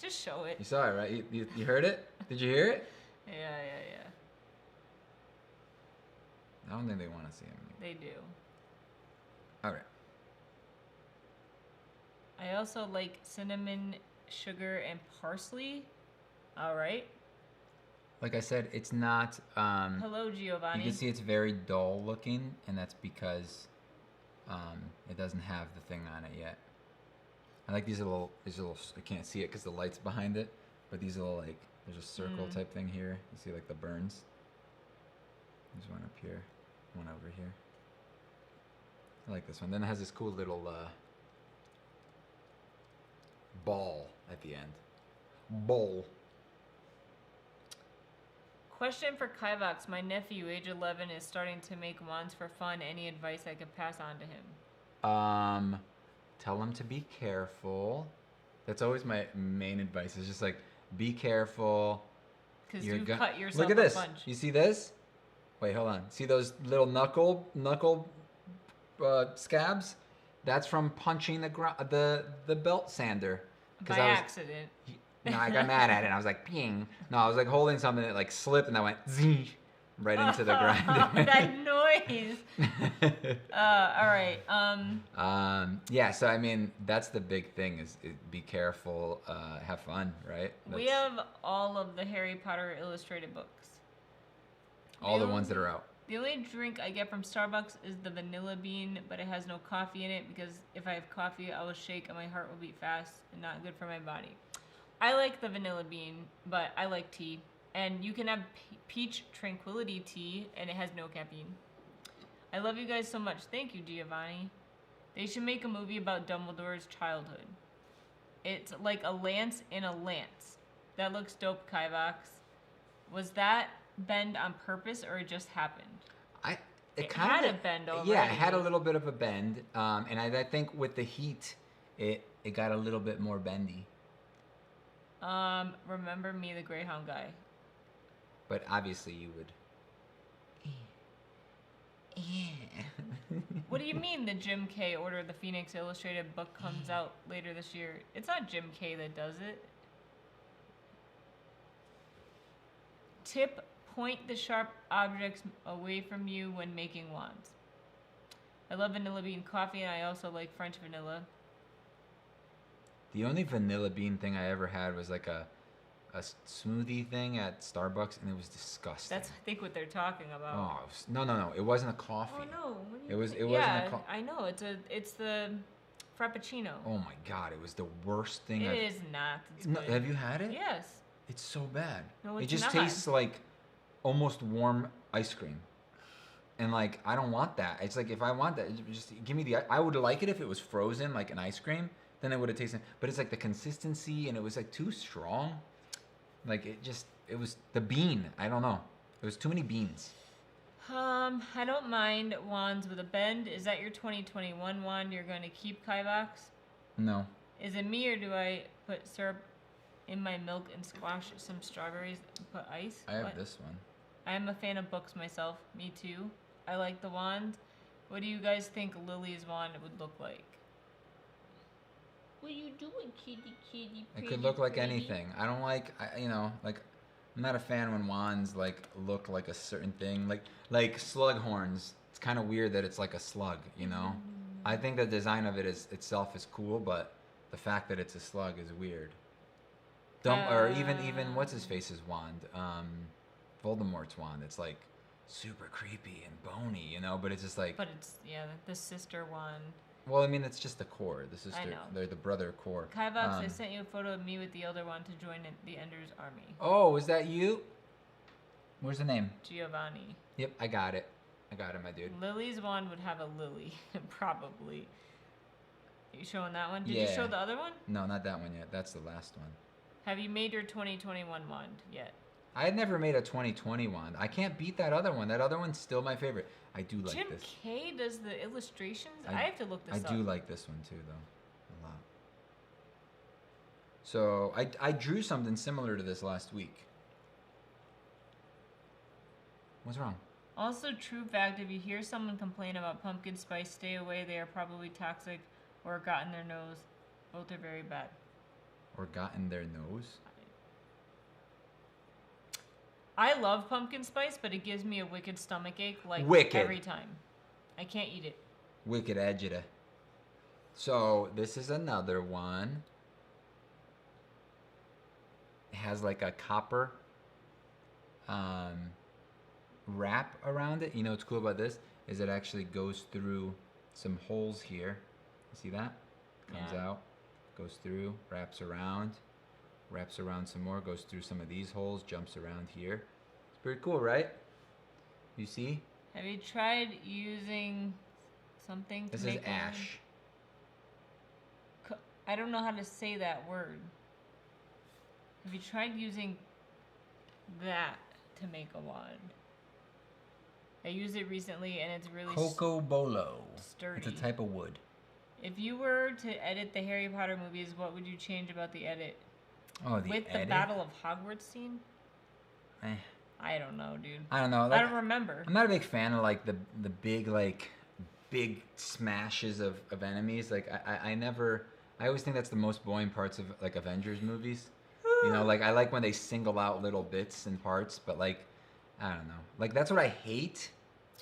Just show it. You saw it, right? You heard it? Did you hear it? Yeah. I don't think they want to see him. They do. All right. I also like cinnamon, sugar, and parsley. All right. Like I said, it's not. Hello, Giovanni. You can see it's very dull looking, and that's because it doesn't have the thing on it yet. I like these little. I can't see it because the light's behind it, but these little like there's a circle type thing here. You see like the burns. There's one up here, one over here. I like this one. Then it has this cool little ball at the end. Bowl. Question for Kivox. My nephew, age 11, is starting to make wands for fun. Any advice I could pass on to him? Tell him to be careful. That's always my main advice. Is just like be careful. Because you cut yourself Look at this. a bunch. You see this? Wait, hold on. See those little knuckle scabs? That's from punching the belt sander. By accident. No, I got mad at it. And I was like, ping. No, I was like holding something that like slipped, and I went zing right into the grinder. That noise. All right. Yeah. So I mean, that's the big thing: is be careful, have fun, right? We have all of the Harry Potter illustrated books. All the ones that are out. The only drink I get from Starbucks is the vanilla bean, but it has no coffee in it because if I have coffee, I will shake and my heart will beat fast and not good for my body. I like the vanilla bean, but I like tea. And you can have peach tranquility tea, and it has no caffeine. I love you guys so much. Thank you, Giovanni. They should make a movie about Dumbledore's childhood. It's like a lance in a lance. That looks dope, Kivox. Was that bend on purpose, or it just happened? It had a bend already. Yeah, it had a little bit of a bend. And I think with the heat, it got a little bit more bendy. Remember me, the Greyhound guy. But obviously you would. Yeah. What do you mean the Jim K Order of the Phoenix Illustrated book comes out later this year? It's not Jim K that does it. Tip, point the sharp objects away from you when making wands. I love vanilla bean coffee, and I also like French vanilla. The only vanilla bean thing I ever had was like a smoothie thing at Starbucks, and it was disgusting. That's, I think, what they're talking about. Oh no! It wasn't a coffee. Oh no! It wasn't yeah, a coffee. I know. It's the Frappuccino. Oh my god! It was the worst thing. It is not. It's No, good. have you had it? Yes. It's so bad. No, it it's just not. tastes like almost warm ice cream. And like I don't want that. It's like if I want that, just give me I would like it if it was frozen like an ice cream. Then it would have tasted. But it's like the consistency, and it was like too strong. Like it was the bean. I don't know. It was too many beans. I don't mind wands with a bend. Is that your 2021 wand you're going to keep, Kivox? No. Is it me, or do I put syrup in my milk and squash some strawberries and put ice? I have this one. I am a fan of books myself. Me too. I like the wand. What do you guys think Lily's wand would look like? What are you doing, kitty? It could look like anything. I don't like, like, I'm not a fan when wands like look like a certain thing, like slug horns. It's kind of weird that it's like a slug, you know. I think the design of it itself is cool, but the fact that it's a slug is weird. Or even what's his face's wand, Voldemort's wand. It's like super creepy and bony, you know. But it's just like. But it's the sister wand. Well, I mean, it's just the core. The sister, I know. They're the brother core. Kivox, I sent you a photo of me with the Elder Wand to join the Ender's army. Oh, is that you? Where's the name? Giovanni. Yep, I got it. My dude. Lily's wand would have a lily, probably. Are you showing that one? Did you Yeah. show the other one? No, not that one yet. That's the last one. Have you made your 2021 wand yet? I had never made a 2020 wand. I can't beat that other one. That other one's still my favorite. I do like Jim this. K does the illustrations? I have to look this up. I do like this one too, though. A lot. So I drew something similar to this last week. What's wrong? Also, true fact, if you hear someone complain about pumpkin spice, stay away. They are probably toxic or got in their nose. Both are very bad. Or got in their nose? I love pumpkin spice, but it gives me a wicked stomach ache every time. I can't eat it. Wicked agita. So this is another one. It has like a copper wrap around it. You know what's cool about this is it actually goes through some holes here. You see that? Comes out, goes through, wraps around some more, goes through some of these holes, jumps around here. It's pretty cool, right? You see? Have you tried using something. This to is make a wand. ash. I don't know how to say that word. Have you tried using that to make a wand? I used it recently and it's really Cocobolo. sturdy. It's a type of wood. If you were to edit the Harry Potter movies, what would you change about the edit? Oh, the With edit? the Battle of Hogwarts scene? Eh. I don't know, dude. I don't know. I don't remember. I'm not a big fan of like the big smashes of enemies. Like I always think that's the most boring parts of like Avengers movies. You know, like I like when they single out little bits and parts, but like I don't know. Like that's what I hate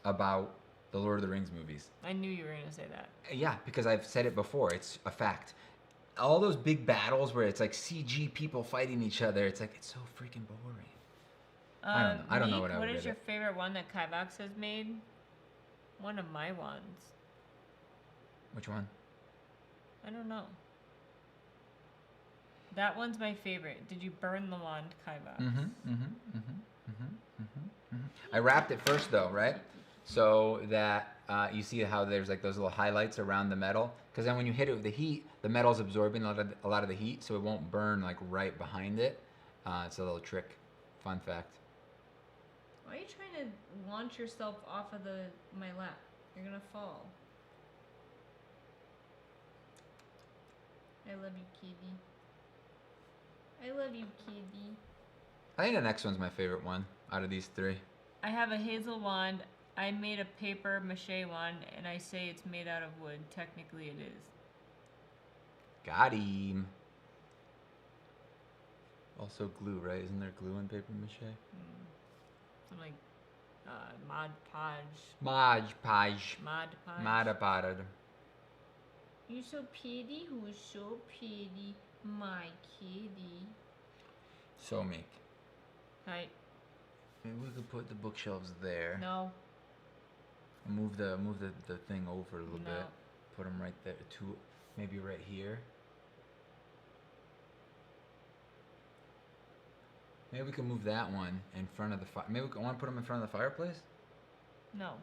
about the Lord of the Rings movies. I knew you were gonna say that. Yeah, because I've said it before. It's a fact. All those big battles where it's like CG people fighting each other, it's like it's so freaking boring. I don't know. I don't know what I would What is rate your it. favorite one that Kivox has made? One of my ones. Which one? I don't know. That one's my favorite. Did you burn the wand, Kivox? I wrapped it first though, right? So that you see how there's like those little highlights around the metal. Because then when you hit it with the heat, the metal's absorbing a lot of the heat, so it won't burn like right behind it. It's a little trick. Fun fact. Why are you trying to launch yourself off of my lap? You're gonna fall. I love you, kitty. I love you, kitty. I think the next one's my favorite one out of these three. I have a hazel wand. I made a paper mache wand, and I say it's made out of wood. Technically, it is. Got him. Also glue, right? Isn't there glue in paper mache? Some like Mod Podge. Mod Podge. Mod Podge. Mod Podge. You're so pretty. Who's so pretty? My kitty. So meek. Hi. Maybe we could put the bookshelves there. No. Move the thing over a little No. bit. Put them right there. Maybe right here. Maybe we can move that one in front of the fire. Maybe we want to put them in front of the fireplace? No.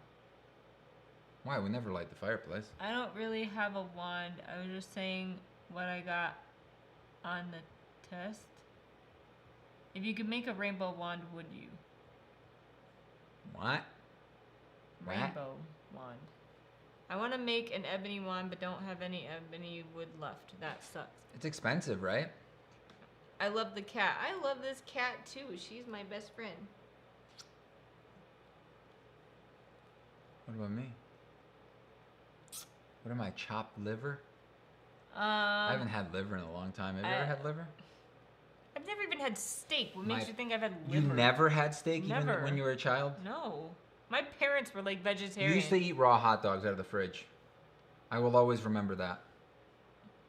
Why? We never light the fireplace. I don't really have a wand. I was just saying what I got on the test. If you could make a rainbow wand, would you? What? Rainbow wand. I want to make an ebony wand, but don't have any ebony wood left. That sucks. It's expensive, right? I love the cat. I love this cat too. She's my best friend. What about me? What am I, chopped liver? I haven't had liver in a long time. Have you ever had liver? I've never even had steak. What makes you think I've had You liver? never had steak Never. even when you were a child? No. My parents were like vegetarian. You used to eat raw hot dogs out of the fridge. I will always remember that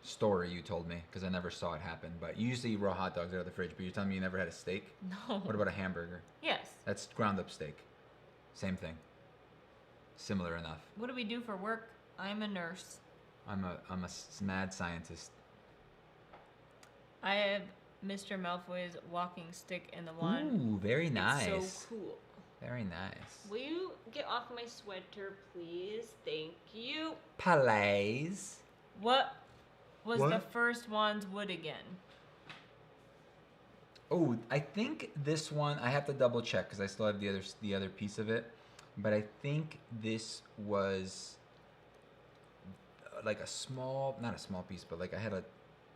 story you told me because I never saw it happen. But you used to eat raw hot dogs out of the fridge, but you're telling me you never had a steak? No. What about a hamburger? Yes. That's ground up steak. Same thing. Similar enough. What do we do for work? I'm a nurse. I'm a mad scientist. I have Mr. Malfoy's walking stick and the wand. Ooh, very nice. It's so cool. Very nice. Will you get off my sweater, please? Thank you. Palais. What was What? the first wand's wood again? Oh, I think this one I have to double check because I still have the other piece of it, but I think this was like a small, not a small piece, but like I had a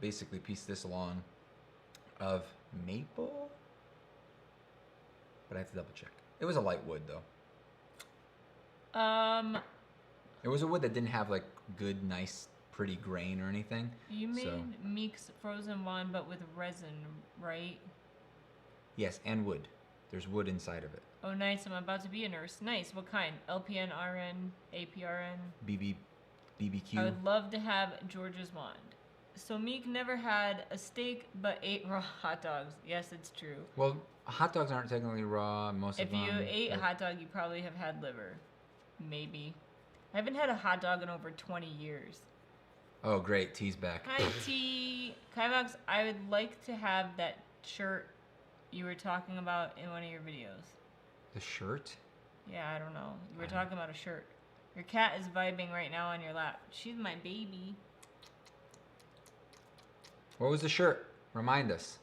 basically piece this long of maple, but I have to double check. It was a light wood though. It was a wood that didn't have like good, nice, pretty grain or anything. You made so. Meek's frozen wand, but with resin, right? Yes, and wood. There's wood inside of it. Oh, nice. I'm about to be a nurse. Nice. What kind? LPN, RN, APRN? BBQ. I would love to have George's wand. So Meek never had a steak, but ate raw hot dogs. Yes, it's true. Well, hot dogs aren't technically raw. Most of If them. you ate a hot dog, you probably have had liver. Maybe. I haven't had a hot dog in over 20 years. Oh, great. Tea's back. Hi, T. Kivox, I would like to have that shirt you were talking about in one of your videos. The shirt? Yeah, I don't know. You were talking about a shirt. Your cat is vibing right now on your lap. She's my baby. What was the shirt? Remind us.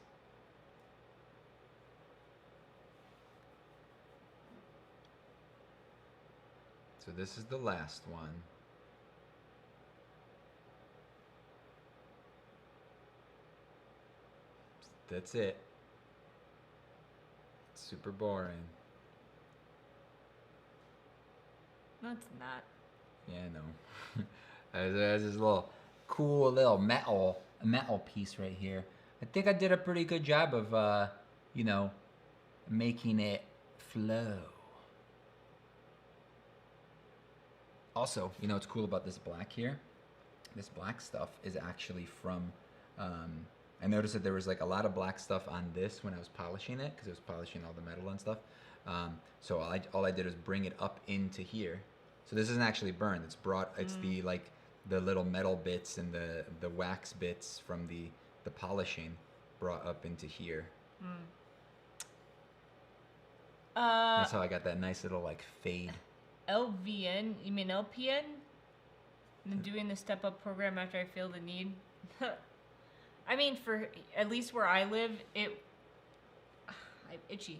So this is the last one. That's it. Super boring. No, it's not. Yeah, I know. There's this little cool little metal piece right here. I think I did a pretty good job of, you know, making it flow. Also, you know what's cool about this black here? This black stuff is actually from, I noticed that there was like a lot of black stuff on this when I was polishing it, because I was polishing all the metal and stuff. So all I did was bring it up into here. So this isn't actually burned. It's brought. It's the like the little metal bits and the wax bits from the polishing brought up into here. That's how I got that nice little like fade. LVN? You mean LPN? And doing the step up program after I feel the need. I mean, for at least where I live, I'm itchy.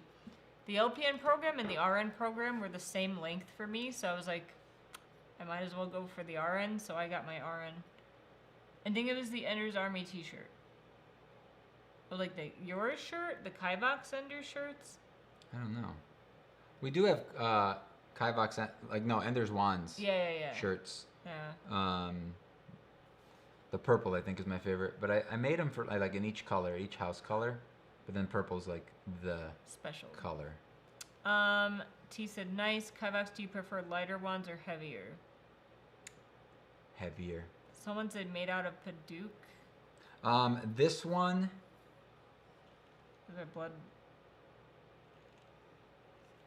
The LPN program and the RN program were the same length for me, so I was like, I might as well go for the RN, so I got my RN. I think it was the Ender's Army t-shirt. Or like your shirt, the Kivox Ender shirts. I don't know. We do have Kivox, like no Ender's Wands. Yeah. Shirts. Yeah. The purple I think is my favorite, but I made them for like in each color, each house color, but then purple's like the special color. T said, nice. Kivox, do you prefer lighter ones or heavier? Heavier. Someone said made out of Paduke. This one. Is there blood?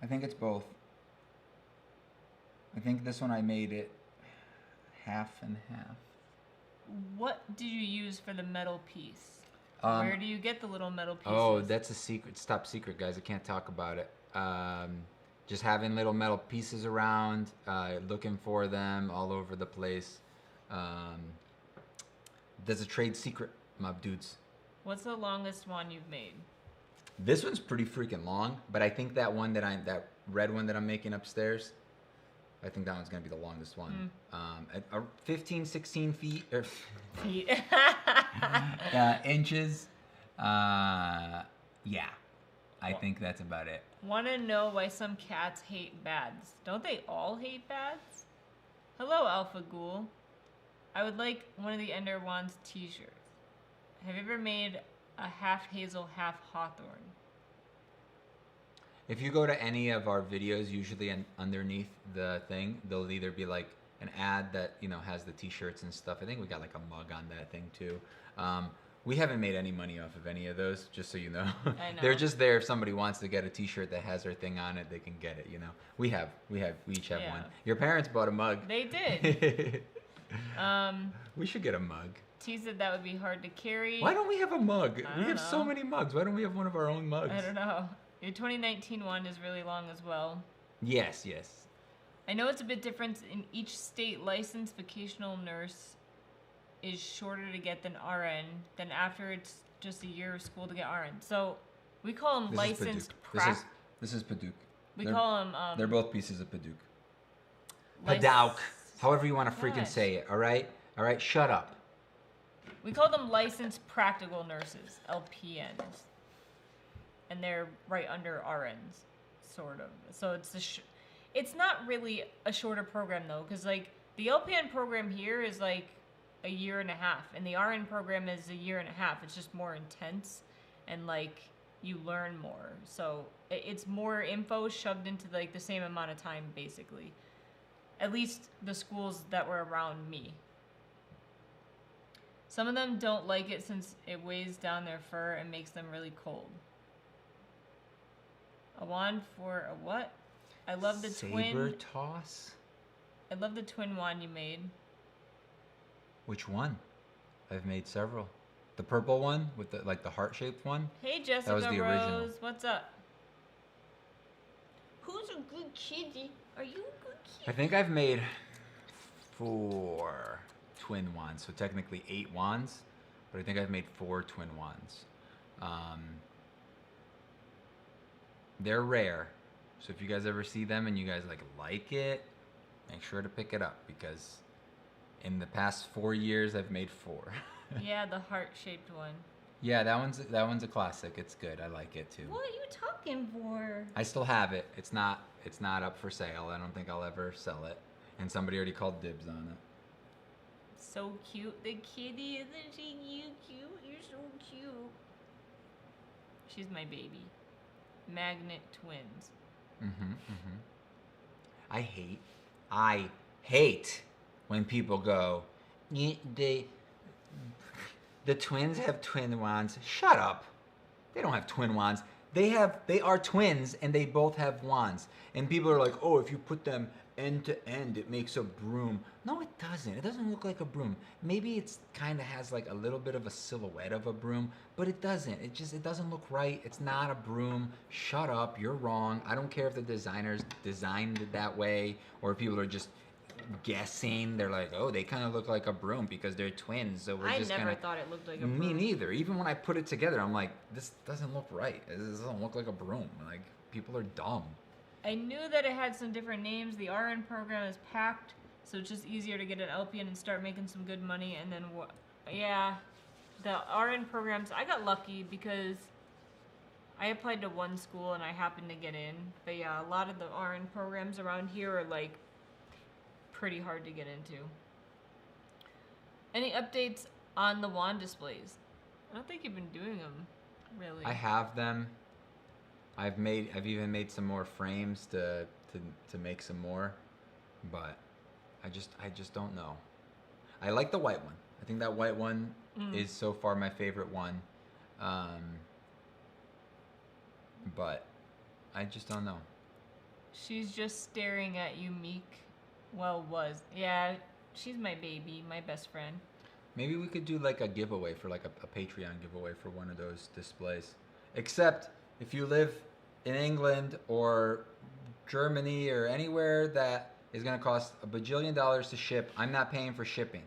I think it's both. I think this one I made it half and half. What did you use for the metal piece? Where do you get the little metal pieces? Oh, that's a secret. It's top secret, guys. I can't talk about it. Just having little metal pieces around, looking for them all over the place. There's a trade secret, my dudes. What's the longest one you've made? This one's pretty freaking long, but I think that one that red one that I'm making upstairs, I think that one's gonna be the longest one. At 15, 16 feet or Feet. inches. Yeah, I think that's about it. Want to know why some cats hate bads? Don't they all hate bads? Hello, Alpha Ghoul. I would like one of the Ender Wands t-shirts. Have you ever made a half hazel, half hawthorn? If you go to any of our videos, usually underneath the thing, there'll either be like an ad that, you know, has the t-shirts and stuff. I think we got like a mug on that thing too. We haven't made any money off of any of those, just so you know. I know. They're just there if somebody wants to get a t-shirt that has our thing on it, they can get it, you know. We each have one. Your parents bought a mug. They did. We should get a mug. T said that would be hard to carry. Why don't we have a mug? I We don't have so know. many mugs. Why don't we have one of our own mugs? I don't know. Your 2019 one is really long as well. Yes. I know it's a bit different in each state. Licensed vocational nurse is shorter to get than RN. Then after it's just a year of school to get RN. So we call them licensed Paduke. This is Paduke. call them. They're both pieces of Paduke. lic- Paduke. However you want to freaking Gosh. say it. All right. Shut up. We call them licensed practical nurses, LPNs, and they're right under RNs, sort of. So it's not really a shorter program though, because like the LPN program here is like a year and a half, and the RN program is a year and a half. It's just more intense, and like you learn more. So it's more info shoved into like the same amount of time, basically. At least the schools that were around me. Some of them don't like it since it weighs down their fur and makes them really cold. A wand for a what? I love the Saber twin. toss? I love the twin wand you made. Which one? I've made several. The purple one with the like the heart-shaped one. Hey Jessica was the original. Rose, what's up? Who's a good kitty? Are you a good kitty? I think I've made 4 twin wands, so technically 8 wands, but I think I've made 4 twin wands. They're rare, so if you guys ever see them and you guys like it, make sure to pick it up, because in the past 4 years I've made 4. Yeah, the heart-shaped one. Yeah, that one's a classic. It's good. I like it too. What are you talking for? I still have it. It's not up for sale. I don't think I'll ever sell it. And somebody already called dibs on it. So cute, the kitty, isn't she cute? You're so cute. She's my baby. Magnet twins. I hate when people go, the twins have twin wands. Shut up. They don't have twin wands. They are twins and they both have wands. And people are like, oh, if you put them end to end, it makes a broom. No, it doesn't. It doesn't look like a broom. Maybe it's kind of has like a little bit of a silhouette of a broom, but it doesn't. It doesn't look right. It's not a broom. Shut up. You're wrong. I don't care if the designers designed it that way or if people are just guessing. They're like, oh, they kind of look like a broom because they're twins, so we're just never thought it looked like a broom. Me neither. Even when I put it together, I'm like, this doesn't look right. This doesn't look like a broom. Like, people are dumb. I knew that it had some different names. The RN program is packed, so it's just easier to get an LPN and start making some good money. And then, yeah, the RN programs, I got lucky because I applied to one school and I happened to get in. But yeah, a lot of the RN programs around here are like pretty hard to get into. Any updates on the wand displays? I don't think you've been doing them, really. I have them. I've even made some more frames to make some more, but I just don't know. I like the white one. I think that white one is so far my favorite one, but I just don't know. She's just staring at you, Meek. Well, was. Yeah, she's my baby, my best friend. Maybe we could do like a giveaway for like a Patreon giveaway for one of those displays. Except if you live in England or Germany or anywhere that is going to cost $1 bajillion to ship, I'm not paying for shipping.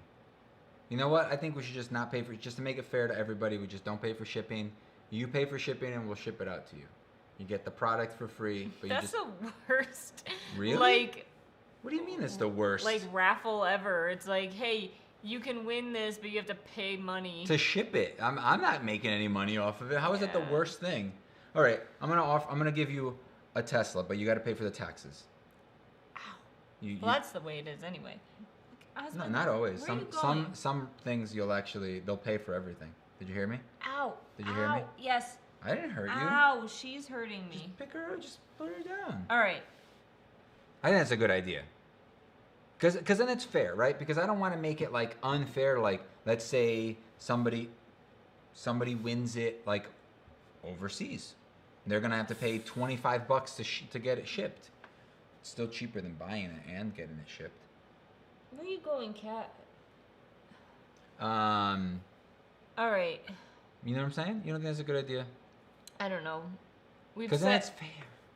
You know what? I think we should just not pay for, just to make it fair to everybody, we just don't pay for shipping. You pay for shipping and we'll ship it out to you. You get the product for free. But That's the worst. Really? Like, what do you mean it's the worst? Like raffle ever. It's like, hey, you can win this, but you have to pay money to ship it. I'm not making any money off of it. How is that the worst thing? All right, I'm gonna give you a Tesla, but you got to pay for the taxes. Ow. Well, that's the way it is anyway. No, not always. Some things they'll pay for everything. Did you hear me? Ow. Did you hear me? Yes. I didn't hurt you. Ow, she's hurting me. Just pick her up. Just put her down. All right. I think that's a good idea. Because then it's fair, right? Because I don't want to make it like unfair. Like, let's say somebody wins it like overseas. They're gonna have to pay $25 to get it shipped. It's still cheaper than buying it and getting it shipped. Where are you going, cat? All right. You know what I'm saying? You don't think that's a good idea? I don't know. Because then it's fair.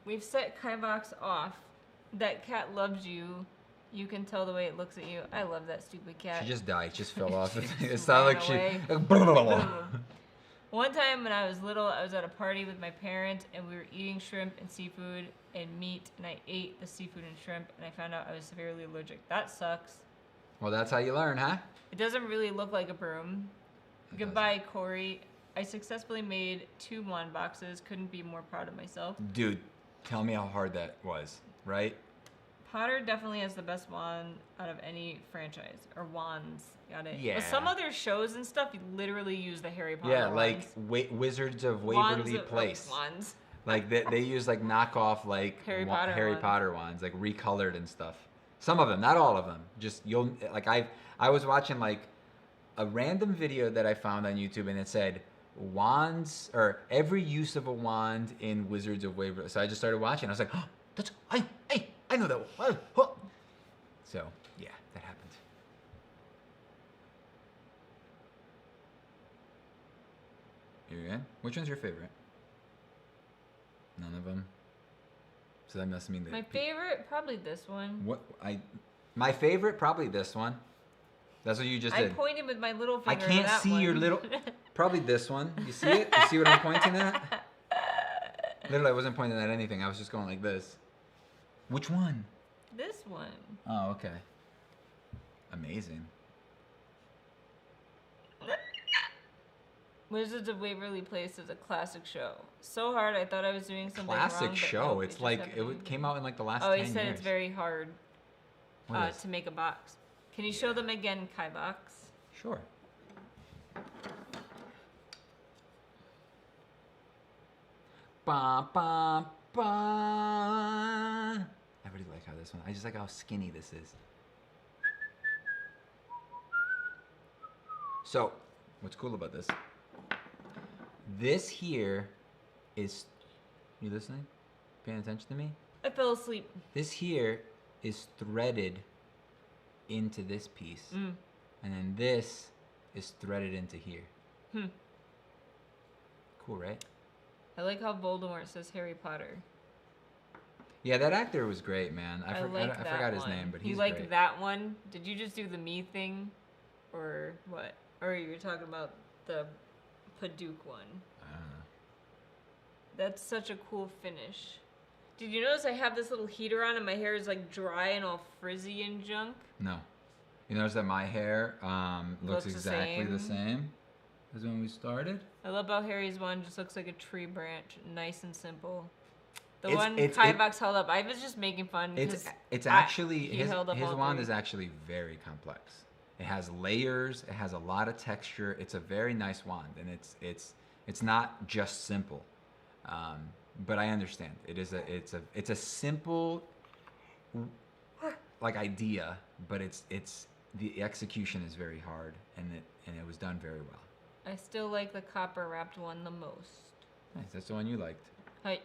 We've set Kivox off. That cat loves you. You can tell the way it looks at you. I love that stupid cat. She just died. Just fell off. It's not like she... One time when I was little, I was at a party with my parents, and we were eating shrimp and seafood and meat, and I ate the seafood and shrimp, and I found out I was severely allergic. That sucks. Well, that's how you learn, huh? It doesn't really look like a broom. Goodbye, Corey. I successfully made 2 wand boxes. Couldn't be more proud of myself. Dude, tell me how hard that was, right? Potter definitely has the best wand out of any franchise. Or wands. Got it. Yeah. But some other shows and stuff, you literally use the Harry Potter wands. Like Wizards of Waverly Place. Wands. Like they use like knockoff like Harry Potter wands, like recolored and stuff. Some of them, not all of them. Just I was watching like a random video that I found on YouTube, and it said wands or every use of a wand in Wizards of Waverly. So I just started watching. I was like, oh, I know that one. So yeah, that happened. Here you go. Which one's your favorite? None of them. So that must mean that my favorite, probably this one. My favorite, probably this one. That's what you just I did. pointed with my little I finger. can't to that see your one. little. Probably this one. You see it? You see what I'm pointing at? Literally, I wasn't pointing at anything. I was just going like this. Which one? This one. Oh, okay. Amazing. Wizards of Waverly Place is a classic show. So hard, I thought I was doing something wrong. Classic but show. nope, It's just like happened it came out in like the last 10 Oh, years. he said it's very hard What is? to make a box. Can you show them again, Kivox? Sure. Ba ba ba. I really like how this one. I just like how skinny this is. So, what's cool about this? This here is. You listening? Paying attention to me? I fell asleep. This here is threaded into this piece, and then this is threaded into here. Cool, right? I like how Voldemort says Harry Potter. Yeah, that actor was great, man. I that forgot his one. name, but you he's like great. that one? Did you just do the me thing, or what? Or you were talking about the Paduke one? I don't know. That's such a cool finish. Did you notice I have this little heater on and my hair is like dry and all frizzy and junk? No. You notice that my hair looks Looks the exactly the same. same as when we started? I love how Harry's one just looks like a tree branch, nice and simple. The It's- one it's- Kivox held up, I was just making fun. It's actually he his held up all wand three. is actually very complex. It has layers. It has a lot of texture. It's a very nice wand, and it's not just simple. But I understand. It's a simple like idea, but it's the execution is very hard, and it was done very well. I still like the copper wrapped one the most. Nice. That's the one you liked. Hi.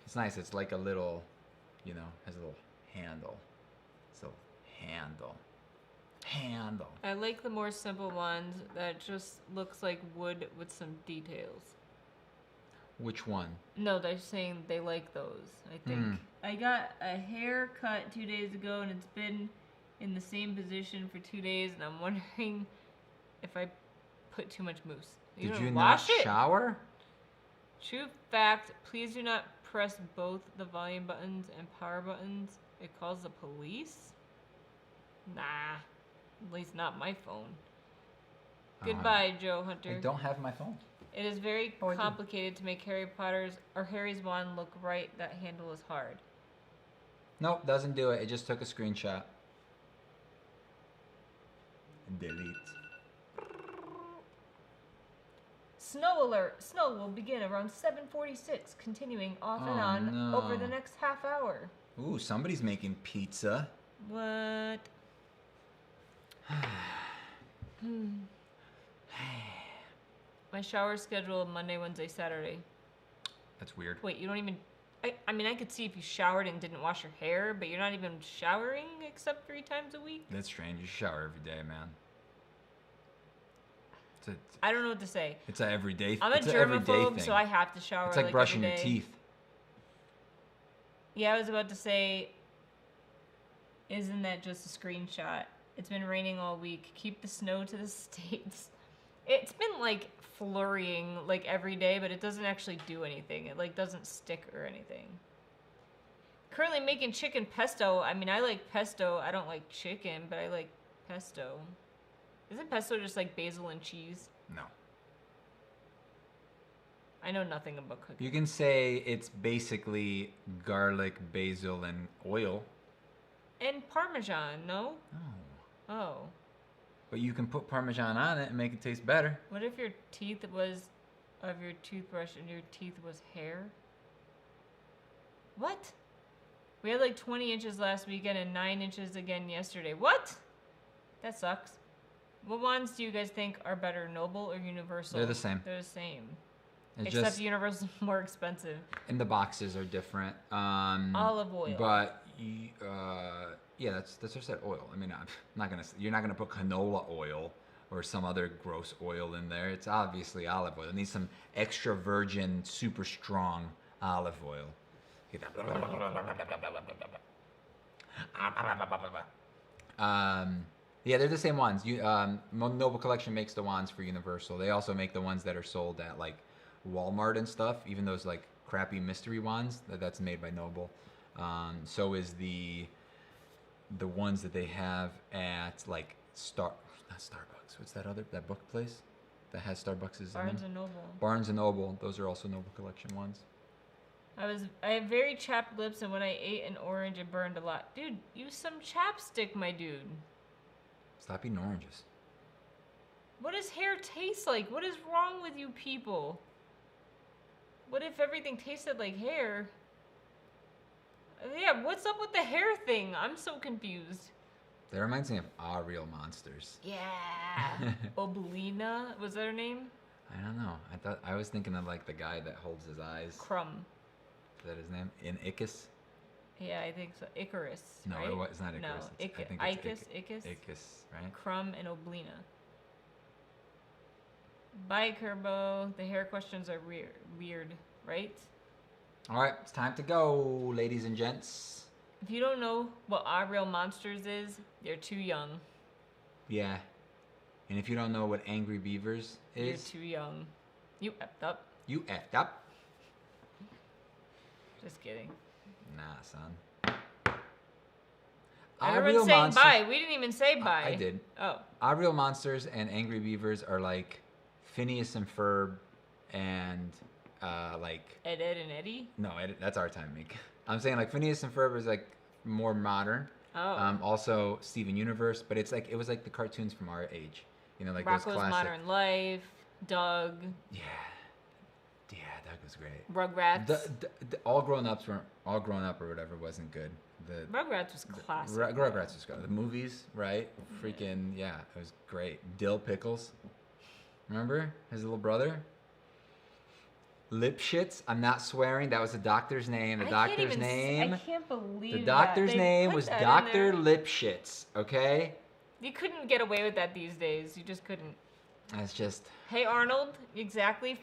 It's nice. It's like a little, has a little handle. It's a handle. I like the more simple ones that just looks like wood with some details. Which one? No, they're saying they like those, I think. I got a haircut 2 days ago and it's been in the same position for 2 days and I'm wondering if I put too much mousse. Did gonna you wash not it? shower? True fact, please do not press both the volume buttons and power buttons. It calls the police? Nah, at least not my phone. Goodbye, Joe Hunter. I don't have my phone. It is very Oh, I do. complicated to make Harry's wand look right. That handle is hard. Nope, doesn't do it. It just took a screenshot. Delete. Snow alert! Snow will begin around 7:46, continuing off and on no. over the next half hour. Ooh, somebody's making pizza. What? My shower schedule Monday, Wednesday, Saturday. That's weird. Wait, you don't even... I mean, I could see if you showered and didn't wash your hair, but you're not even showering except 3 times a week? That's strange. You shower every day, man. I don't know what to say. It's an everyday I'm a it's an everyday germaphobe, thing. so I have to shower It's like brushing every your day. teeth. Yeah, I was about to say, isn't that just a screenshot? It's been raining all week. Keep the snow to the States. It's been like flurrying like every day, but it doesn't actually do anything. It like doesn't stick or anything. Currently making chicken pesto. I mean, I like pesto. I don't like chicken, but I like pesto. Isn't pesto just like basil and cheese? No. I know nothing about cooking. You can say it's basically garlic, basil, and oil. And Parmesan, no? Oh. Oh. But you can put Parmesan on it and make it taste better. What if your teeth was of your toothbrush and your teeth was hair? What? We had like 20 inches last weekend and 9 inches again yesterday. What? That sucks. What wands do you guys think are better, Noble or Universal? They're the same. They're the same. It's Except just, Universal's more expensive. and the boxes are different. Olive oil. But yeah, that's just that oil. I mean, you're not gonna put canola oil or some other gross oil in there. It's obviously olive oil. It needs some extra virgin, super strong olive oil. Get that. Yeah, they're the same ones. Noble Collection makes the wands for Universal. They also make the ones that are sold at like Walmart and stuff. Even those like crappy mystery wands that's made by Noble. So is the ones that they have at like not Starbucks. What's that book place that has Starbucks? Barnes and Noble. Barnes and Noble. Those are also Noble Collection ones. I have very chapped lips, and when I ate an orange, it burned a lot. Dude, use some chapstick, my dude. Stop eating oranges. What does hair taste like? What is wrong with you people? What if everything tasted like hair? Yeah, what's up with the hair thing? I'm so confused. That reminds me of Our Real Monsters. Yeah. Oblina, was that her name? I don't know. I was thinking of like the guy that holds his eyes. Crumb. Is that his name? In Icus? Yeah, I think so. Icarus. No, right? it's not Icarus. No, I think it's Icus. Icus, right? Crumb and Oblina. Bye, Kerbo. The hair questions are weird, right? All right, it's time to go, ladies and gents. If you don't know what Our Real Monsters is, you're too young. Yeah. And if you don't know what Angry Beavers is, you're too young. You effed up. You effed up. Just kidding. Nah, son. Everyone's saying bye. We didn't even say bye. I did. Oh. Our Real Monsters and Angry Beavers are like Phineas and Ferb and like... Ed, and Eddie? No, that's our time, Meek. I'm saying like Phineas and Ferb is like more modern. Oh. Also Steven Universe, but it was like the cartoons from our age. You know, like Rocko's those classic... Modern Life, Doug. Yeah. Yeah, Doug was great. Rugrats. The All Grown Up or whatever wasn't good. Rugrats was classic. Rugrats was good. The movies, right? Freaking yeah, it was great. Dill Pickles, remember his little brother? Lipschitz. I'm not swearing. That was the doctor's name. The doctor's name. I can't believe the doctor's that. name was Dr. Lipschitz. Okay. You couldn't get away with that these days. You just couldn't. That's just. Hey Arnold, exactly.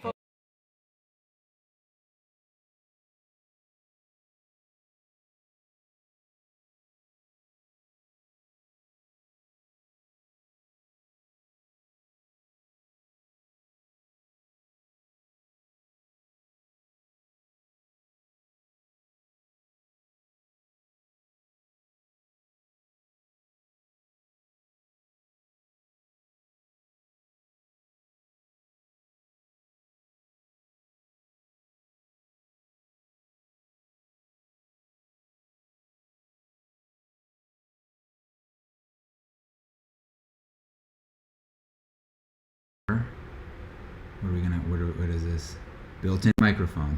What is this? Built-in microphone.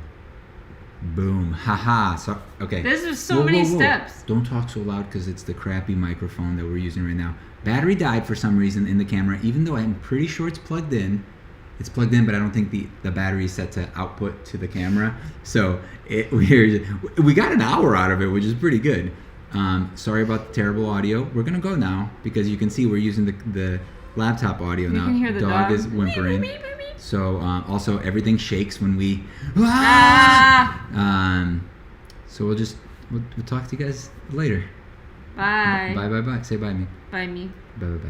Boom. Haha. So, okay. This is so many steps. Don't talk so loud because it's the crappy microphone that we're using right now. Battery died for some reason in the camera, even though I'm pretty sure it's plugged in. It's plugged in, but I don't think the battery is set to output to the camera. So we got an hour out of it, which is pretty good. Sorry about the terrible audio. We're going to go now because you can see we're using the laptop audio now. You can hear the dog is whimpering. So also everything shakes when we so we'll talk to you guys later. Bye. Bye. Say bye me. Bye me. Bye.